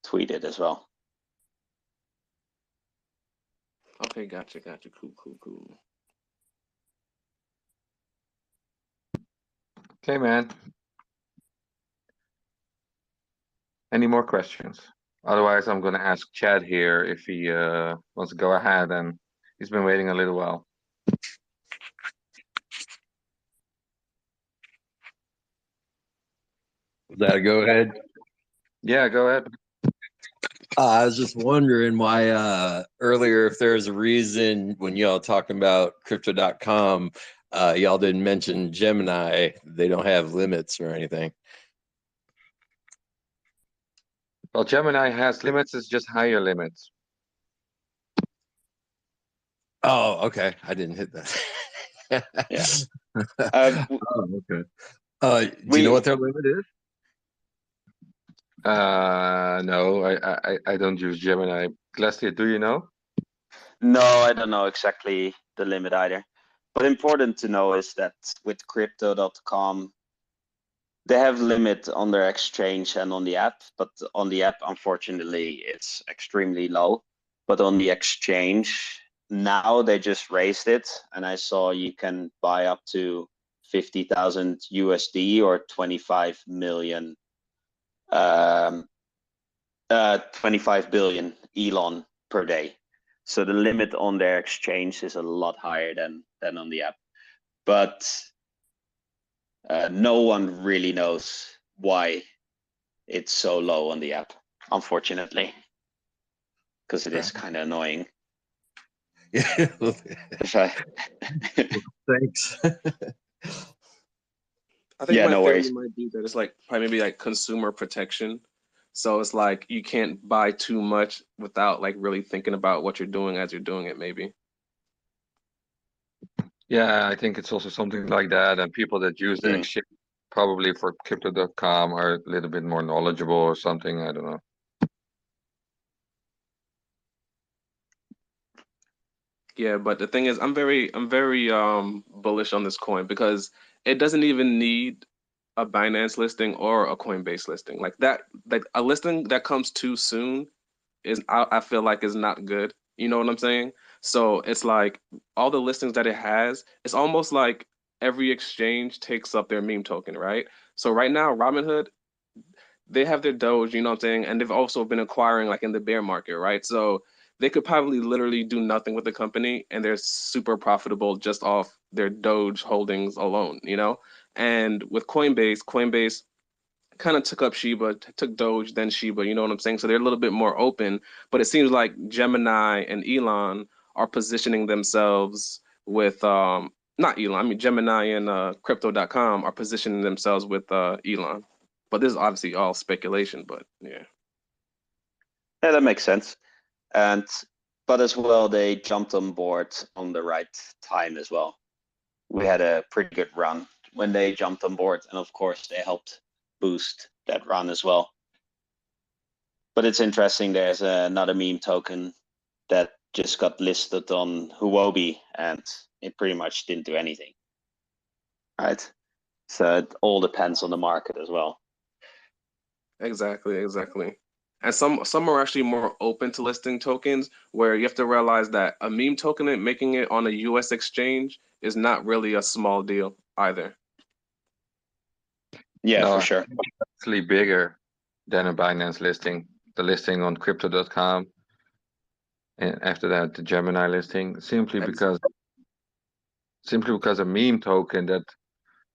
tweeted as well. Okay, gotcha. Cool. Okay, man. Any more questions? Otherwise, I'm going to ask Chad here if he wants to go ahead, and he's been waiting a little while. Was that a go ahead? Yeah, go ahead. I was just wondering why earlier, if there's a reason when y'all talking about crypto.com, y'all didn't mention Gemini. They don't have limits or anything. Well, Gemini has limits, it's just higher limits. Oh, okay. I didn't hit that. Yeah. Oh, okay. Do you know what their limit is? No, I don't use Gemini. Glacier, do you know? No, I don't know exactly the limit either. But important to know is that with crypto.com, they have limit on their exchange and on the app, but on the app, unfortunately, it's extremely low. But on the exchange, now they just raised it, and I saw you can buy up to 50,000 USD or 25 million, 25 billion Elon per day. So the limit on their exchange is a lot higher than on the app. But no one really knows why it's so low on the app, unfortunately, because it is kind of annoying. Yeah. Thanks. I think Yeah, my no theory worries. might be that it's like probably maybe like consumer protection. So it's like you can't buy too much without like really thinking about what you're doing as you're doing it, maybe. Yeah, I think it's also something like that. And people that use the exchange probably for crypto.com are a little bit more knowledgeable or something. I don't know. Yeah, but the thing is, I'm very bullish on this coin because it doesn't even need a Binance listing or a Coinbase listing. Like that, like a listing that comes too soon is I feel like is not good. You know what I'm saying? So it's like all the listings that it has, it's almost like every exchange takes up their meme token, right? So right now, Robinhood, they have their Doge, you know what I'm saying? And they've also been acquiring like in the bear market, right? So they could probably literally do nothing with the company and they're super profitable just off their Doge holdings alone, you know? And with Coinbase kind of took up Shiba, took Doge, then Shiba, you know what I'm saying? So they're a little bit more open, but it seems like Gemini and Elon are positioning themselves with not Elon, I mean Gemini and crypto.com are positioning themselves with Elon. But this is obviously all speculation, but yeah. Yeah, that makes sense. But as well, they jumped on board on the right time as well. We had a pretty good run when they jumped on board, and of course, they helped boost that run as well. But it's interesting. There's another meme token that just got listed on Huobi, and it pretty much didn't do anything. Right. So it all depends on the market as well. Exactly. And some are actually more open to listing tokens where you have to realize that a meme token and making it on a US exchange is not really a small deal either. Yeah, No, for sure. actually bigger than a Binance listing. The listing on crypto.com, and after that the Gemini listing, simply because a meme token that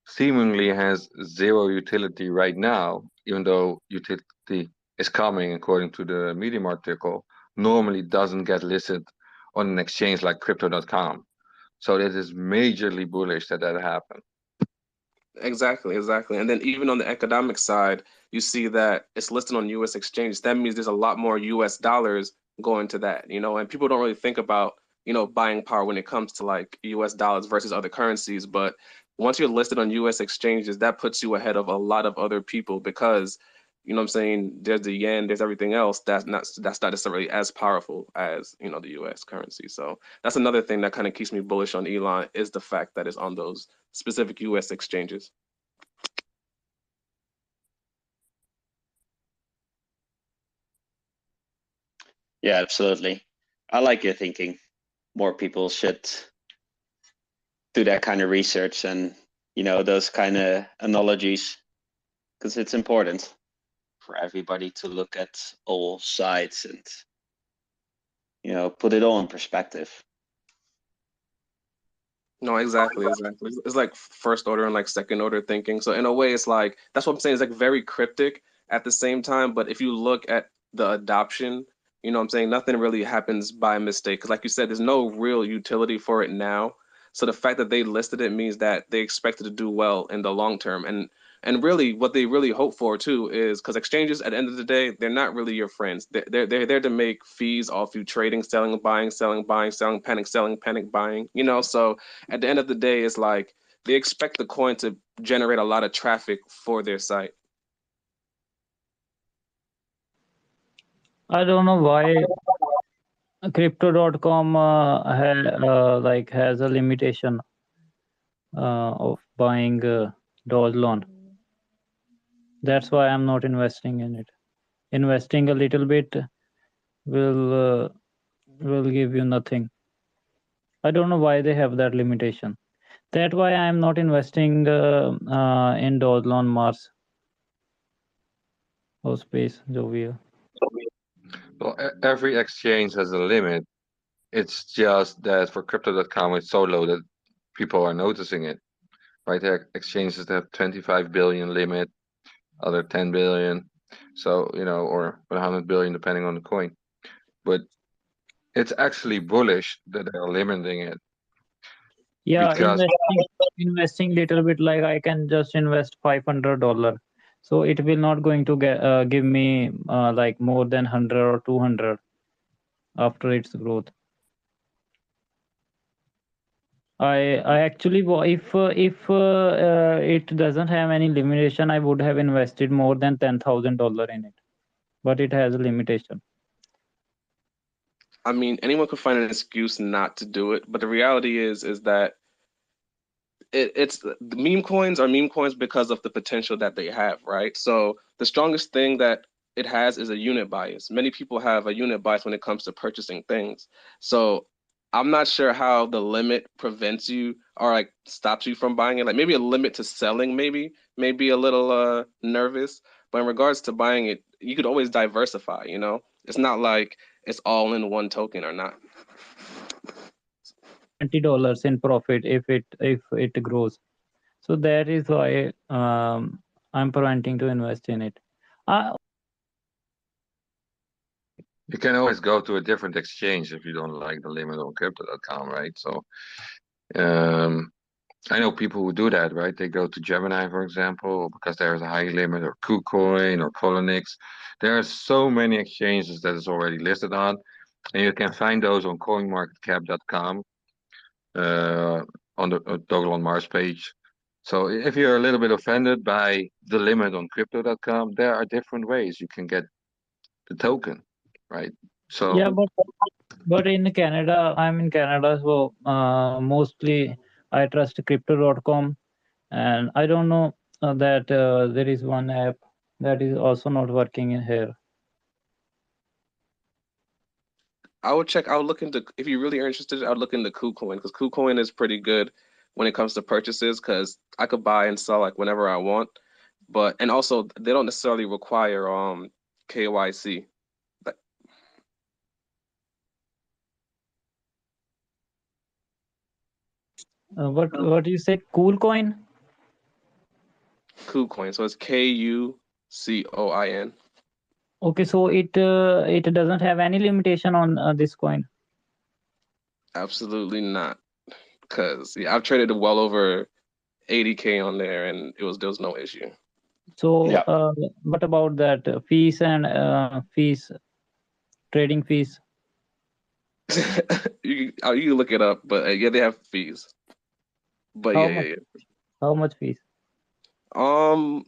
seemingly has zero utility right now, even though utility is coming according to the Medium article, normally doesn't get listed on an exchange like crypto.com. So that is majorly bullish that happened. Exactly. And then even on the economic side, you see that it's listed on US exchange. That means there's a lot more US dollars going to that, you know, and people don't really think about, you know, buying power when it comes to like US dollars versus other currencies. But once you're listed on US exchanges, that puts you ahead of a lot of other people because, you know what I'm saying, there's the yen, there's everything else that's not necessarily as powerful as, you know, the US currency. So that's another thing that kind of keeps me bullish on Elon is the fact that it's on those specific US exchanges. Yeah, absolutely. I like your thinking. More people should do that kind of research and, you know, those kind of analogies because it's important. for everybody to look at all sides and, you know, put it all in perspective. No, exactly. It's like first order and like second order thinking. So in a way, it's like that's what I'm saying. It's like very cryptic at the same time. But if you look at the adoption, you know what I'm saying, nothing really happens by mistake. Because like you said, there's no real utility for it now. So the fact that they listed it means that they expect it to do well in the long term. And really, what they really hope for too is because exchanges at the end of the day, they're not really your friends. They're there to make fees off you trading, selling, buying, selling, buying, selling, panic buying. You know, so at the end of the day, it's like they expect the coin to generate a lot of traffic for their site. I don't know why crypto.com has a limitation of buying Dogelon. That's why I'm not investing in it. Investing a little bit will give you nothing. I don't know why they have that limitation. That's why I'm not investing in Dogelon Mars or space Jovia. Well, every exchange has a limit. It's just that for crypto.com, it's so low that people are noticing it. Right? There are exchanges that have 25 billion limit, other 10 billion. So, you know, or 100 billion, depending on the coin. But it's actually bullish that they're limiting it. Yeah, Because investing little bit, like I can just invest $500. So it will not going to give me like more than 100 or 200 after its growth. I actually if it doesn't have any limitation, I would have invested more than $10,000 in it, but it has a limitation. I mean, anyone could find an excuse not to do it, but the reality is that it's the meme coins are meme coins because of the potential that they have, right? So the strongest thing that it has is a unit bias. Many people have a unit bias when it comes to purchasing things. So I'm not sure how the limit prevents you or like stops you from buying it. Like maybe a limit to selling, maybe a little nervous. But in regards to buying it, you could always diversify, you know? It's not like it's all in one token or not. $20 in profit if it grows. So that is why I'm preventing to invest in it. you can always go to a different exchange if you don't like the limit on crypto.com, right? So I know people who do that, right? They go to Gemini, for example, because there's a high limit, or KuCoin or Poloniex. There are so many exchanges that is already listed on, and you can find those on coinmarketcap.com on the Dogelon Mars page. So if you're a little bit offended by the limit on crypto.com, there are different ways you can get the token, right? So yeah, but in Canada, I'm in Canada, so mostly I trust crypto.com, and I don't know that there is one app that is also not working in here. I would look into, if you really are interested, I would look into KuCoin because KuCoin is pretty good when it comes to purchases because I could buy and sell like whenever I want. But and also they don't necessarily require KYC. But What do you say? Cool coin? KuCoin, so it's KuCoin. Okay, so it doesn't have any limitation on this coin. Absolutely not, because yeah, I've traded well over 80K on there, and there was no issue. So Yeah. what about that fees and trading fees? you can look it up, but yeah, they have fees. But How yeah, much? yeah. How much fees? I'm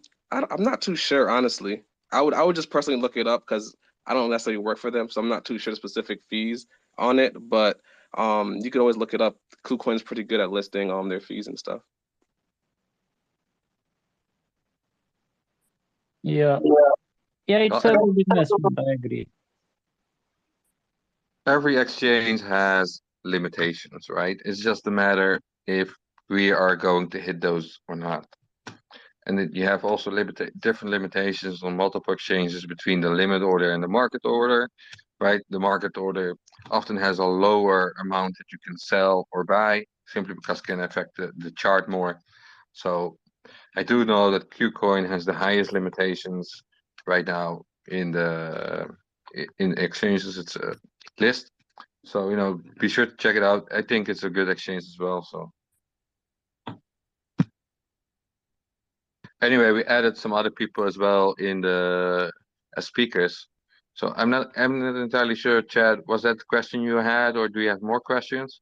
not too sure, honestly. I would just personally look it up because I don't necessarily work for them, so I'm not too sure the specific fees on it. But you could always look it up. KuCoin's pretty good at listing their fees and stuff. Yeah, it's a good investment. I agree. every exchange has limitations, right? It's just a matter if we are going to hit those or not. And you have also different limitations on multiple exchanges between the limit order and the market order, right? The market order often has a lower amount that you can sell or buy simply because it can affect the chart more. So I do know that Qcoin has the highest limitations right now in the exchanges it's list. So be sure to check it out. I think it's a good exchange as well. So anyway, we added some other people as well in the as speakers. So I'm not entirely sure, Chad, was that the question you had, or do you have more questions?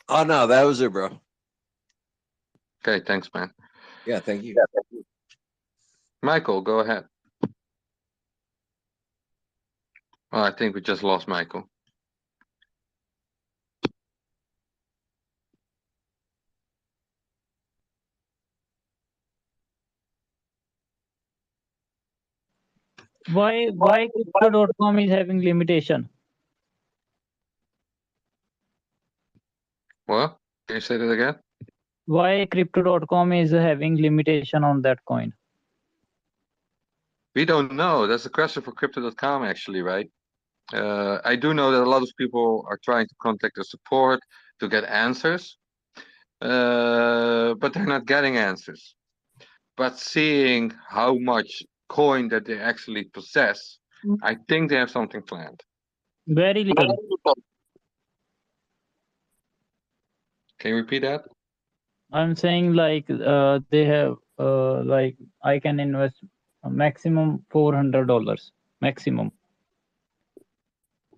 Oh no, that was it, bro. Okay, thanks, man. Yeah, thank you. Michael, go ahead. Oh, I think we just lost Michael. Why crypto.com is having limitation? What? Can you say that again? Why crypto.com is having limitation on that coin? We don't know. That's a question for crypto.com actually, right? I do know that a lot of people are trying to contact the support to get answers, but they're not getting answers. But seeing how much coin that they actually possess, I think they have something planned. Very little. Can you repeat that? I'm saying like they have like I can invest a maximum $400 maximum.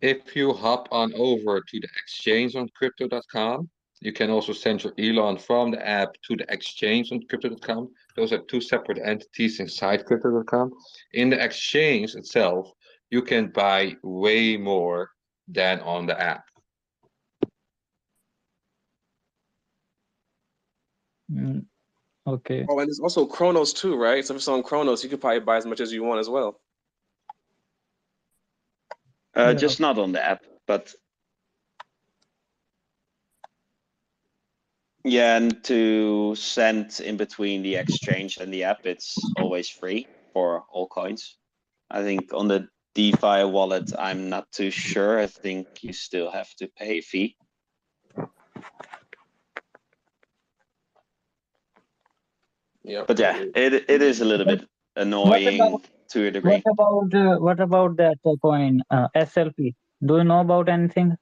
If you hop on over to the exchange on crypto.com, you can also send your Elon from the app to the exchange on crypto.com. Those are two separate entities inside crypto.com. In the exchange itself, you can buy way more than on the app. Okay. Oh, and there's also Chronos too, right? So if it's on Chronos, you could probably buy as much as you want as well. Yeah. Just not on the app, but yeah, and to send in between the exchange and the app, it's always free for all coins. I think on the DeFi wallet, I'm not too sure. I think you still have to pay a fee. Yeah. But yeah, it is a little bit annoying to a degree. What about that coin SLP? Do you know about anything?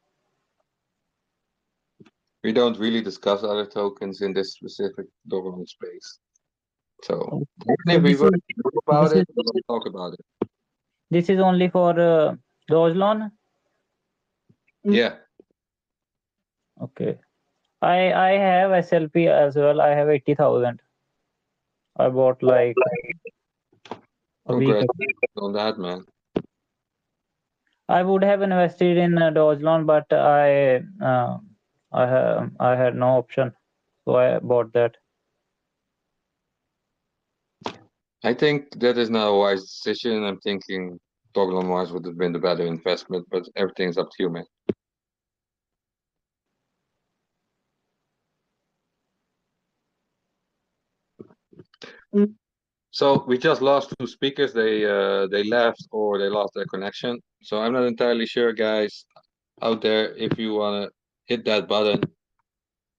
We don't really discuss other tokens in this specific Dogelon space. So if we will talk about it, we'll talk about it. This is only for Dogelon? Yeah. Okay. I have SLP as well. I have 80,000. I bought like a week ago. Congratulations on that, man. I would have invested in Dogelon, but I had no option, so I bought that. I think that is not a wise decision. I'm thinking Dogelon Mars would have been the better investment, but everything's up to you, man. So we just lost two speakers. They left or they lost their connection. So I'm not entirely sure, guys, out there, if you wanna hit that button.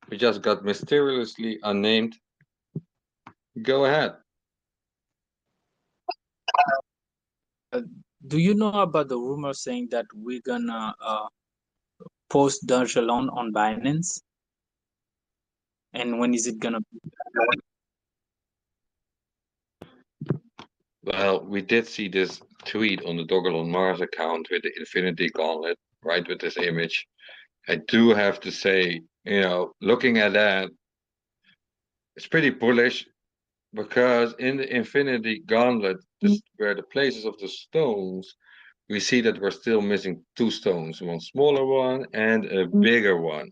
We just got mysteriously unnamed. Go ahead. Do you know about the rumor saying that we're gonna post Dogelon on Binance? And when is it gonna be? Well, we did see this tweet on the Dogelon Mars account with the Infinity Gauntlet, right, with this image. I do have to say, looking at that, it's pretty bullish because in the Infinity Gauntlet, where the places of the stones, we see that we're still missing two stones, one smaller one and a bigger one.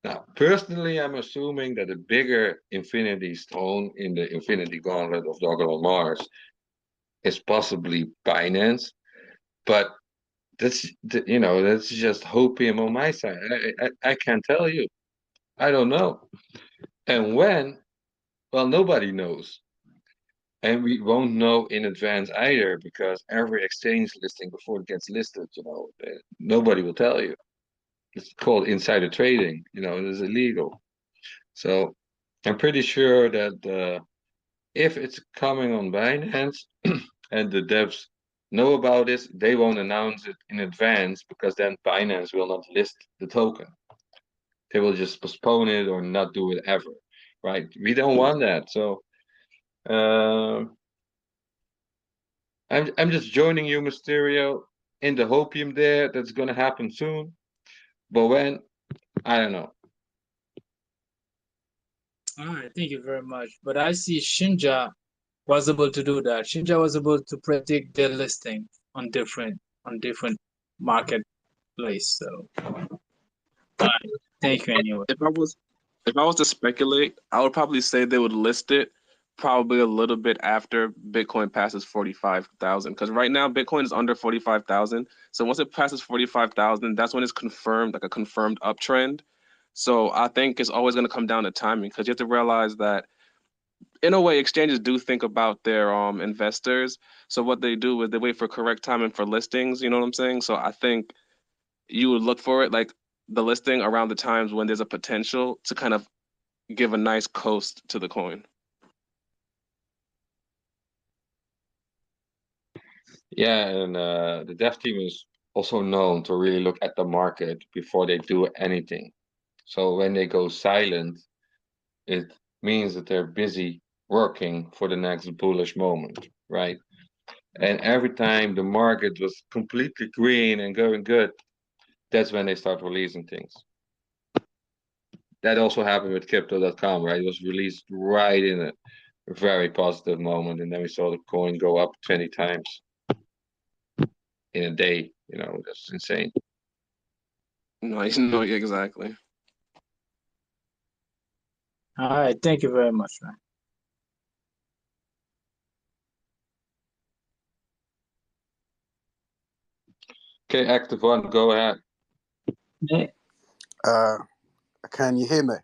Now, personally, I'm assuming that a bigger Infinity Stone in the Infinity Gauntlet of Dogelon Mars is possibly Binance, but that's just hopium on my side. I can't tell you. I don't know. And when Well, nobody knows. And we won't know in advance either because every exchange listing before it gets listed, nobody will tell you. It's called insider trading, it is illegal. So I'm pretty sure that if it's coming on Binance and the devs know about this, they won't announce it in advance because then Binance will not list the token. They will just postpone it or not do it ever, right? We don't want that. So I'm just joining you, Mysterio, in the hopium there. That's gonna happen soon. But when, I don't know. All right, thank you very much. But I see Shinja was able to do that. Shinja was able to predict their listing on different marketplace. So thank you anyway. If I was to speculate, I would probably say they would list it probably a little bit after Bitcoin passes 45,000. Because right now Bitcoin is under 45,000. So once it passes 45,000, that's when it's confirmed, like a confirmed uptrend. So I think it's always going to come down to timing because you have to realize that in a way, exchanges do think about their investors. So what they do is they wait for correct timing for listings. You know what I'm saying? So I think you would look for it like the listing around the times when there's a potential to kind of give a nice coast to the coin. Yeah, and the dev team is also known to really look at the market before they do anything. So when they go silent, it means that they're busy working for the next bullish moment, right? And every time the market was completely green and going good, that's when they start releasing things. That also happened with crypto.com, right? It was released right in a very positive moment, and then we saw the coin go up 20 times in a day. That's insane. No, no, exactly. All right, thank you very much, man. Okay, Active One, go ahead. Can you hear me?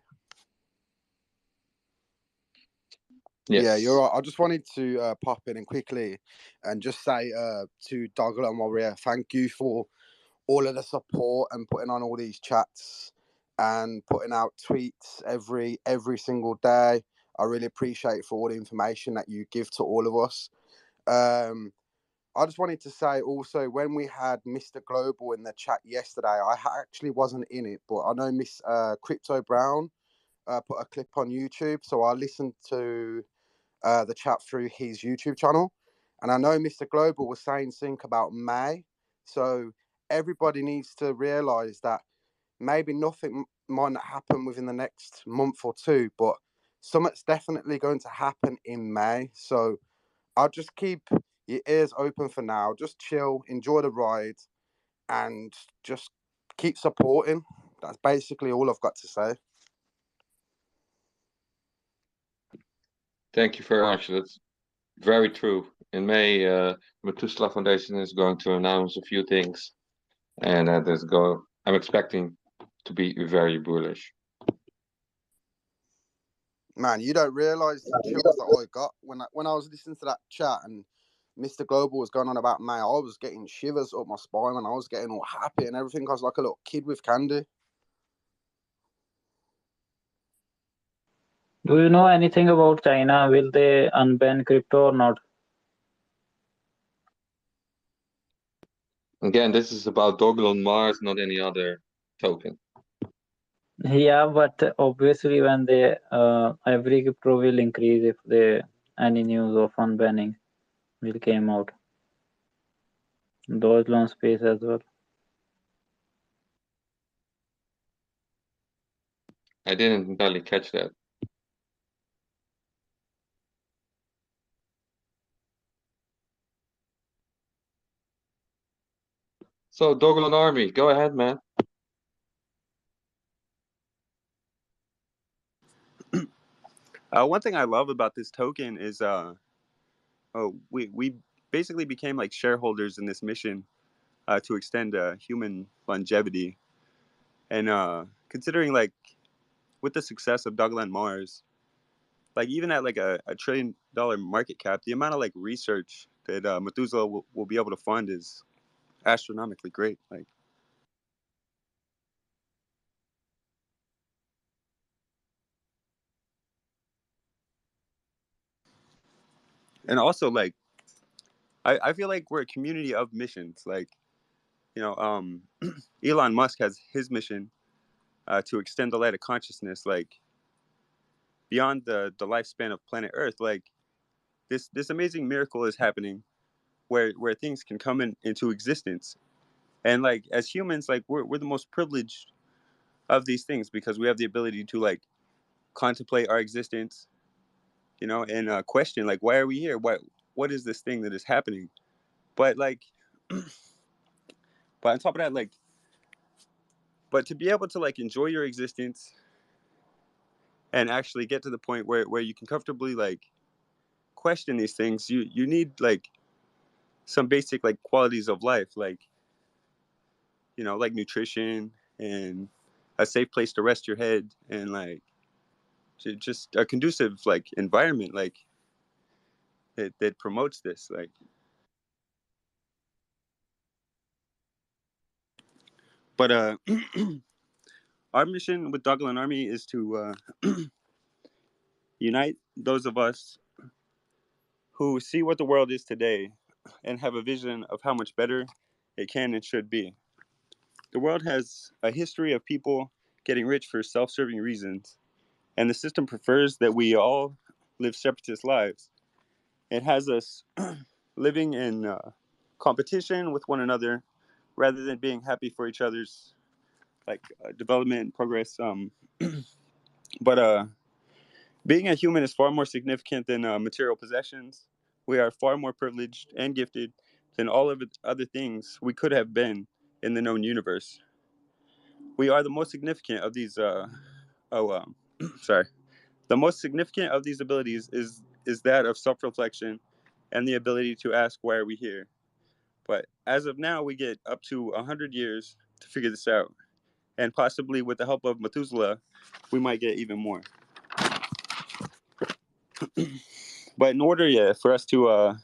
Yes. Yeah, you're right. I just wanted to pop in and quickly and just say to Dogelon Warrior, thank you for all of the support and putting on all these chats and putting out tweets every single day. I really appreciate for all the information that you give to all of us. I just wanted to say also, when we had Mr. Global in the chat yesterday, I actually wasn't in it, but I know Miss Crypto Brown put a clip on YouTube, so I listened to the chat through his YouTube channel. And I know Mr. Global was saying something about May. So everybody needs to realize that maybe nothing might not happen within the next month or two, but something's definitely going to happen in May. So I'll just keep your ears open for now. Just chill, enjoy the ride, and just keep supporting. That's basically all I've got to say. Thank you very much. That's very true. In May, the Methuselah Foundation is going to announce a few things, and I'm expecting to be very bullish. Man, you don't realize the chills that I got when I was listening to that chat and Mr. Global was going on about May. I was getting shivers up my spine and I was getting all happy and everything. I was like a little kid with candy. Do you know anything about China? Will they unban crypto or not? Again, this is about Dogelon Mars, not any other token. Yeah, but obviously when they every crypto will increase if they any news of unbanning will came out. Dogelon space as well. I didn't entirely catch that. So Dogelon Army, go ahead, man. One thing I love about this token is we basically became like shareholders in this mission to extend human longevity, and considering like with the success of Dogelon Mars, like even at like a $1 trillion market cap, the amount of like research that Methuselah will be able to fund is astronomically great. Like, and also like I feel like we're a community of missions. Like, you know, Elon Musk has his mission to extend the light of consciousness, like beyond the lifespan of planet Earth. Like this amazing miracle is happening where things can come into existence. And like as humans, like we're the most privileged of these things because we have the ability to like contemplate our existence, you know, and question like why are we here? What is this thing that is happening? But like but on top of that, like but to be able to like enjoy your existence and actually get to the point where you can comfortably like question these things, you need like some basic like qualities of life, like, you know, like nutrition and a safe place to rest your head and like just a conducive like environment like that promotes this. Like, but our mission with Dogelon Army is to unite those of us who see what the world is today and have a vision of how much better it can and should be. The world has a history of people getting rich for self-serving reasons, and the system prefers that we all live separatist lives. It has us living in competition with one another rather than being happy for each other's like development and progress. But being a human is far more significant than material possessions. We are far more privileged and gifted than all of the other things we could have been in the known universe. We are the most significant of these. Sorry. The most significant of these abilities is that of self-reflection and the ability to ask, "Why are we here?" But as of now, we get up to 100 years to figure this out, and possibly with the help of Methuselah, we might get even more. But in order, yeah, for us to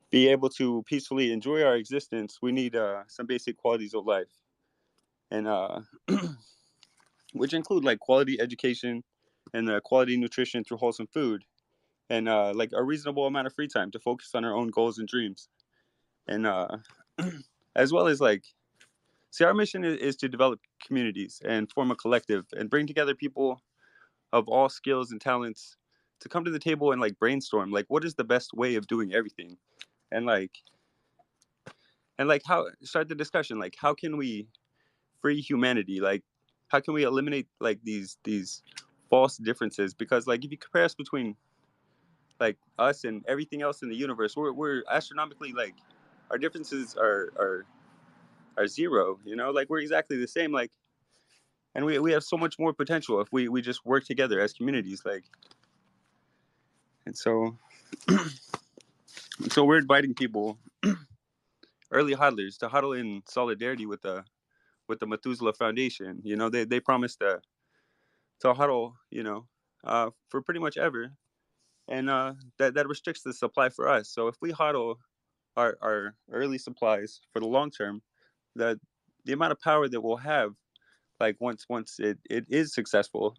be able to peacefully enjoy our existence, we need some basic qualities of life, and which include like quality education and quality nutrition through wholesome food, and like a reasonable amount of free time to focus on our own goals and dreams, and as well as like, see, our mission is to develop communities and form a collective and bring together people of all skills and talents to come to the table and like brainstorm like what is the best way of doing everything, and like how start the discussion like how can we free humanity, like how can we eliminate like these false differences, because like if you compare us between like us and everything else in the universe, we're astronomically like our differences are zero, you know, like we're exactly the same, like, and we have so much more potential if we just work together as communities, like, and so we're inviting people, early hodlers, to huddle in solidarity with the Methuselah Foundation. You know, they promised to huddle, you know, for pretty much ever, and that restricts the supply for us. So if we huddle our early supplies for the long term, the amount of power that we'll have, like once it is successful,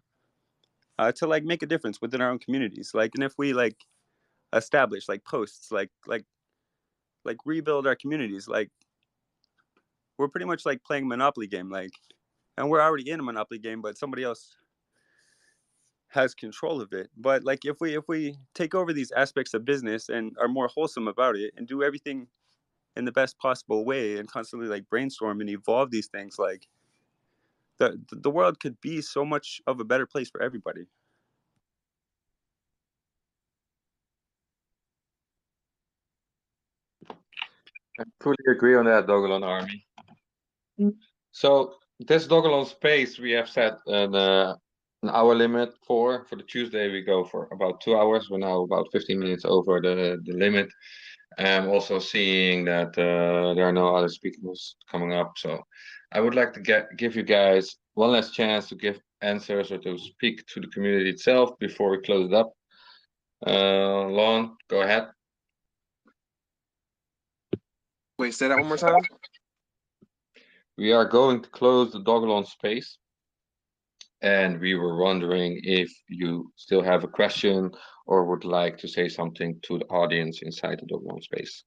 to like make a difference within our own communities, like, and if we like establish like posts, like rebuild our communities, like we're pretty much like playing Monopoly game, like, and we're already in a Monopoly game, but somebody else has control of it. But like if we take over these aspects of business and are more wholesome about it and do everything in the best possible way and constantly like brainstorm and evolve these things, like the world could be so much of a better place for everybody. I fully agree on that, Dogelon Army. So this Dogelon space we have set an hour limit for the Tuesday. We go for about 2 hours. We're now about 15 minutes over the limit. I'm also seeing that there are no other speakers coming up. So I would like to give you guys one last chance to give answers or to speak to the community itself before we close it up. Lon, go ahead. Wait, say that one more time. We are going to close the Dogelon space, and we were wondering if you still have a question or would like to say something to the audience inside the Dogelon space.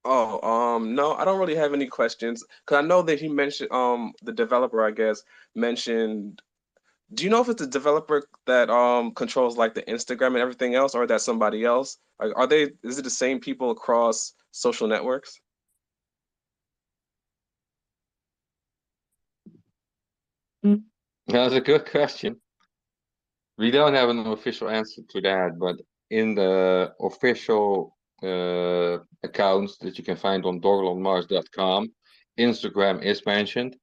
Oh, no, I don't really have any questions because I know that he mentioned the developer, I guess, mentioned. Do you know if it's the developer that controls like the Instagram and everything else, or that somebody else? Are they? Is it the same people across social networks? That's a good question. We don't have an official answer to that, but in the official accounts that you can find on dogelonmars.com, Instagram is mentioned,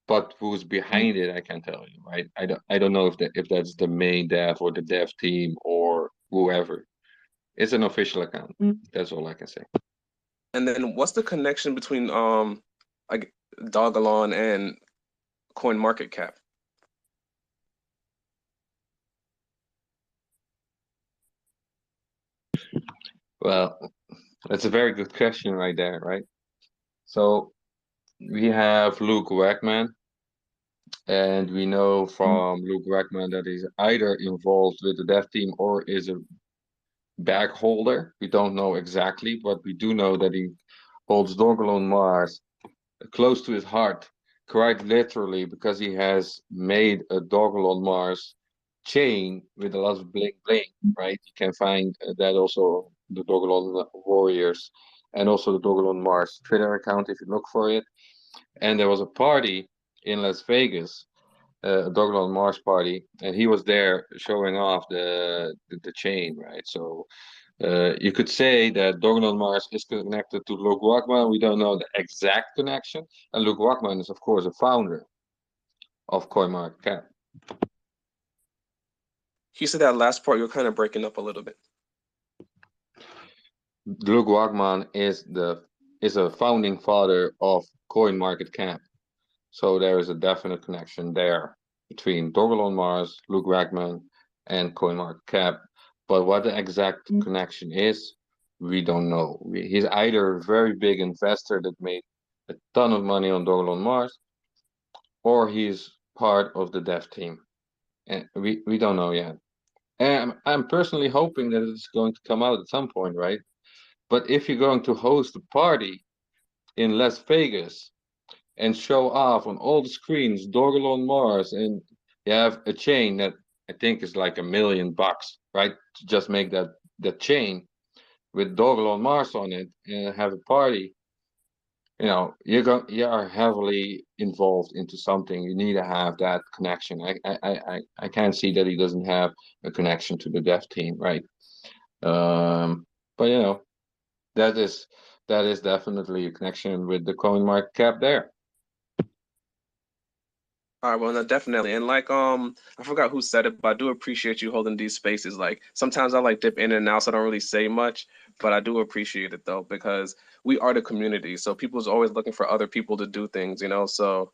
but who's behind it, I can't tell you, right? I don't know if that's the main dev or the dev team or whoever. It's an official account. That's all I can say. And then what's the connection between like Dogelon and CoinMarketCap? Well, that's a very good question right there, right? So we have Luke Wegman, and we know from Luke Wegman that he's either involved with the dev team or is a bag holder. We don't know exactly, but we do know that he holds Dogelon Mars close to his heart, quite literally, because he has made a Dogelon Mars chain with a lot of bling bling, right? You can find that also the Dogelon Warriors and also the Dogelon Mars Twitter account if you look for it. And there was a party in Las Vegas, a Dogelon Mars party, and he was there showing off the chain, right? So you could say that Dogelon Mars is connected to Luke Wegman. We don't know the exact connection, and Luke Wegman is of course a founder of CoinMarketCap. You said that last part, you're kind of breaking up a little bit. Luke Wegman is a founding father of CoinMarketCap. So there is a definite connection there between Dogelon Mars, Luke Wegman, and CoinMarketCap. But what the exact connection is, we don't know. He's either a very big investor that made a ton of money on Dogelon Mars, or he's part of the dev team. And we don't know yet. And I'm personally hoping that it's going to come out at some point, right? But if you're going to host a party in Las Vegas and show off on all the screens Dogelon Mars, and you have a chain that I think is like $1 million, right? To just make that chain with Dogelon Mars on it and have a party. You know, you are heavily involved into something. You need to have that connection. I can't see that he doesn't have a connection to the dev team, right? But you know, that is definitely a connection with the CoinMarketCap there. All right, well, no, definitely. And like, I forgot who said it, but I do appreciate you holding these spaces. Like, sometimes I like dip in and out, so I don't really say much, but I do appreciate it though, because we are the community. So people's always looking for other people to do things, you know? So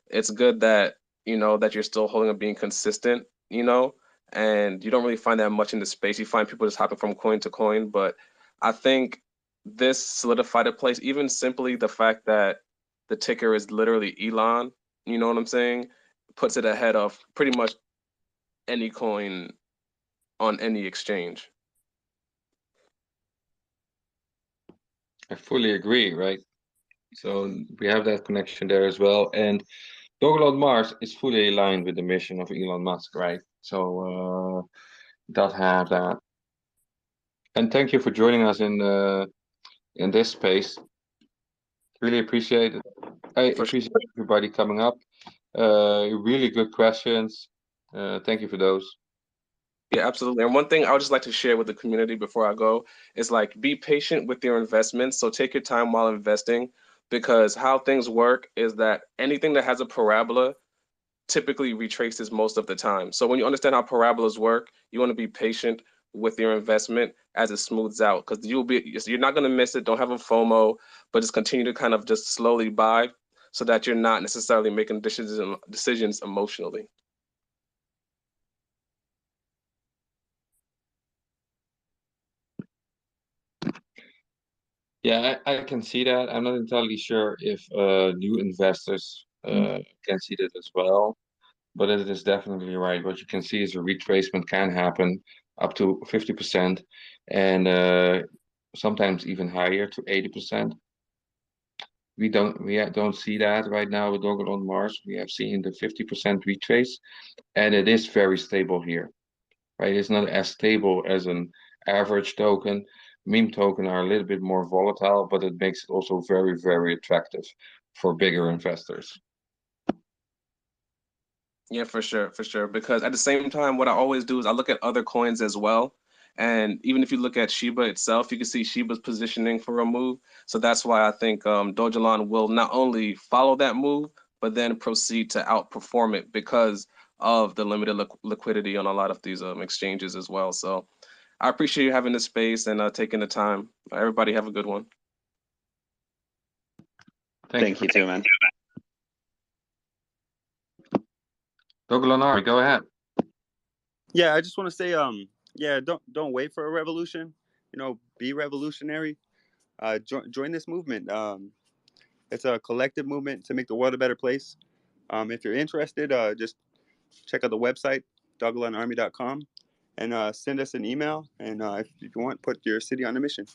it's good that, you know, that you're still holding up being consistent, you know, and you don't really find that much in the space. You find people just hopping from coin to coin, but I think this solidified a place, even simply the fact that the ticker is literally Elon, you know what I'm saying? Puts it ahead of pretty much any coin on any exchange. I fully agree, right? So we have that connection there as well. And Dogelon Mars is fully aligned with the mission of Elon Musk, right? So does have that. And thank you for joining us in this space. Really appreciate it. I appreciate everybody coming up. Really good questions. Thank you for those. Yeah, absolutely. And one thing I would just like to share with the community before I go is like be patient with your investments. So take your time while investing, because how things work is that anything that has a parabola typically retraces most of the time. So when you understand how parabolas work, you want to be patient with your investment as it smooths out, because you're not going to miss it. Don't have a FOMO, but just continue to kind of just slowly buy so that you're not necessarily making decisions emotionally. Yeah, I can see that. I'm not entirely sure if new investors can see that as well, but it is definitely right. What you can see is a retracement can happen up to 50% and sometimes even higher to 80%. We don't see that right now with Dogelon Mars. We have seen the 50% retrace, and it is very stable here, right? It's not as stable as an average token. Meme token are a little bit more volatile, but it makes it also very, very attractive for bigger investors. Yeah, for sure, for sure. Because at the same time, what I always do is I look at other coins as well. And even if you look at Shiba itself, you can see Shiba's positioning for a move. So that's why I think Dogelon will not only follow that move, but then proceed to outperform it because of the limited liquidity on a lot of these exchanges as well. So I appreciate you having this space and taking the time. Everybody have a good one. Thank you too, man. Dogelon, go ahead. Yeah, I just want to say, yeah, don't wait for a revolution. You know, be revolutionary. Join this movement. It's a collective movement to make the world a better place. If you're interested, just check out the website, dogelonarmy.com, and send us an email. And if you want, put your city on a mission.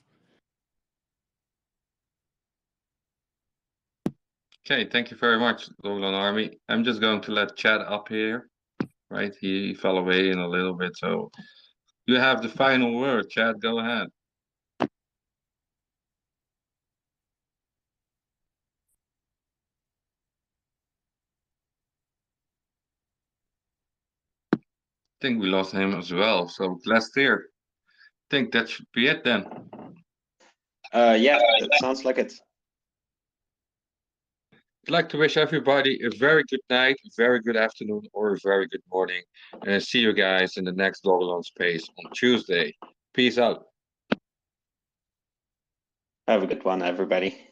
Okay, thank you very much, Dogelon Army. I'm just going to let Chad up here, right? He fell away in a little bit, so you have the final word, Chad. Go ahead. I think we lost him as well, so last year. I think that should be it then. Yeah, that sounds like it. I'd like to wish everybody a very good night, a very good afternoon, or a very good morning. And see you guys in the next Dogelon Space on Tuesday. Peace out. Have a good one, everybody.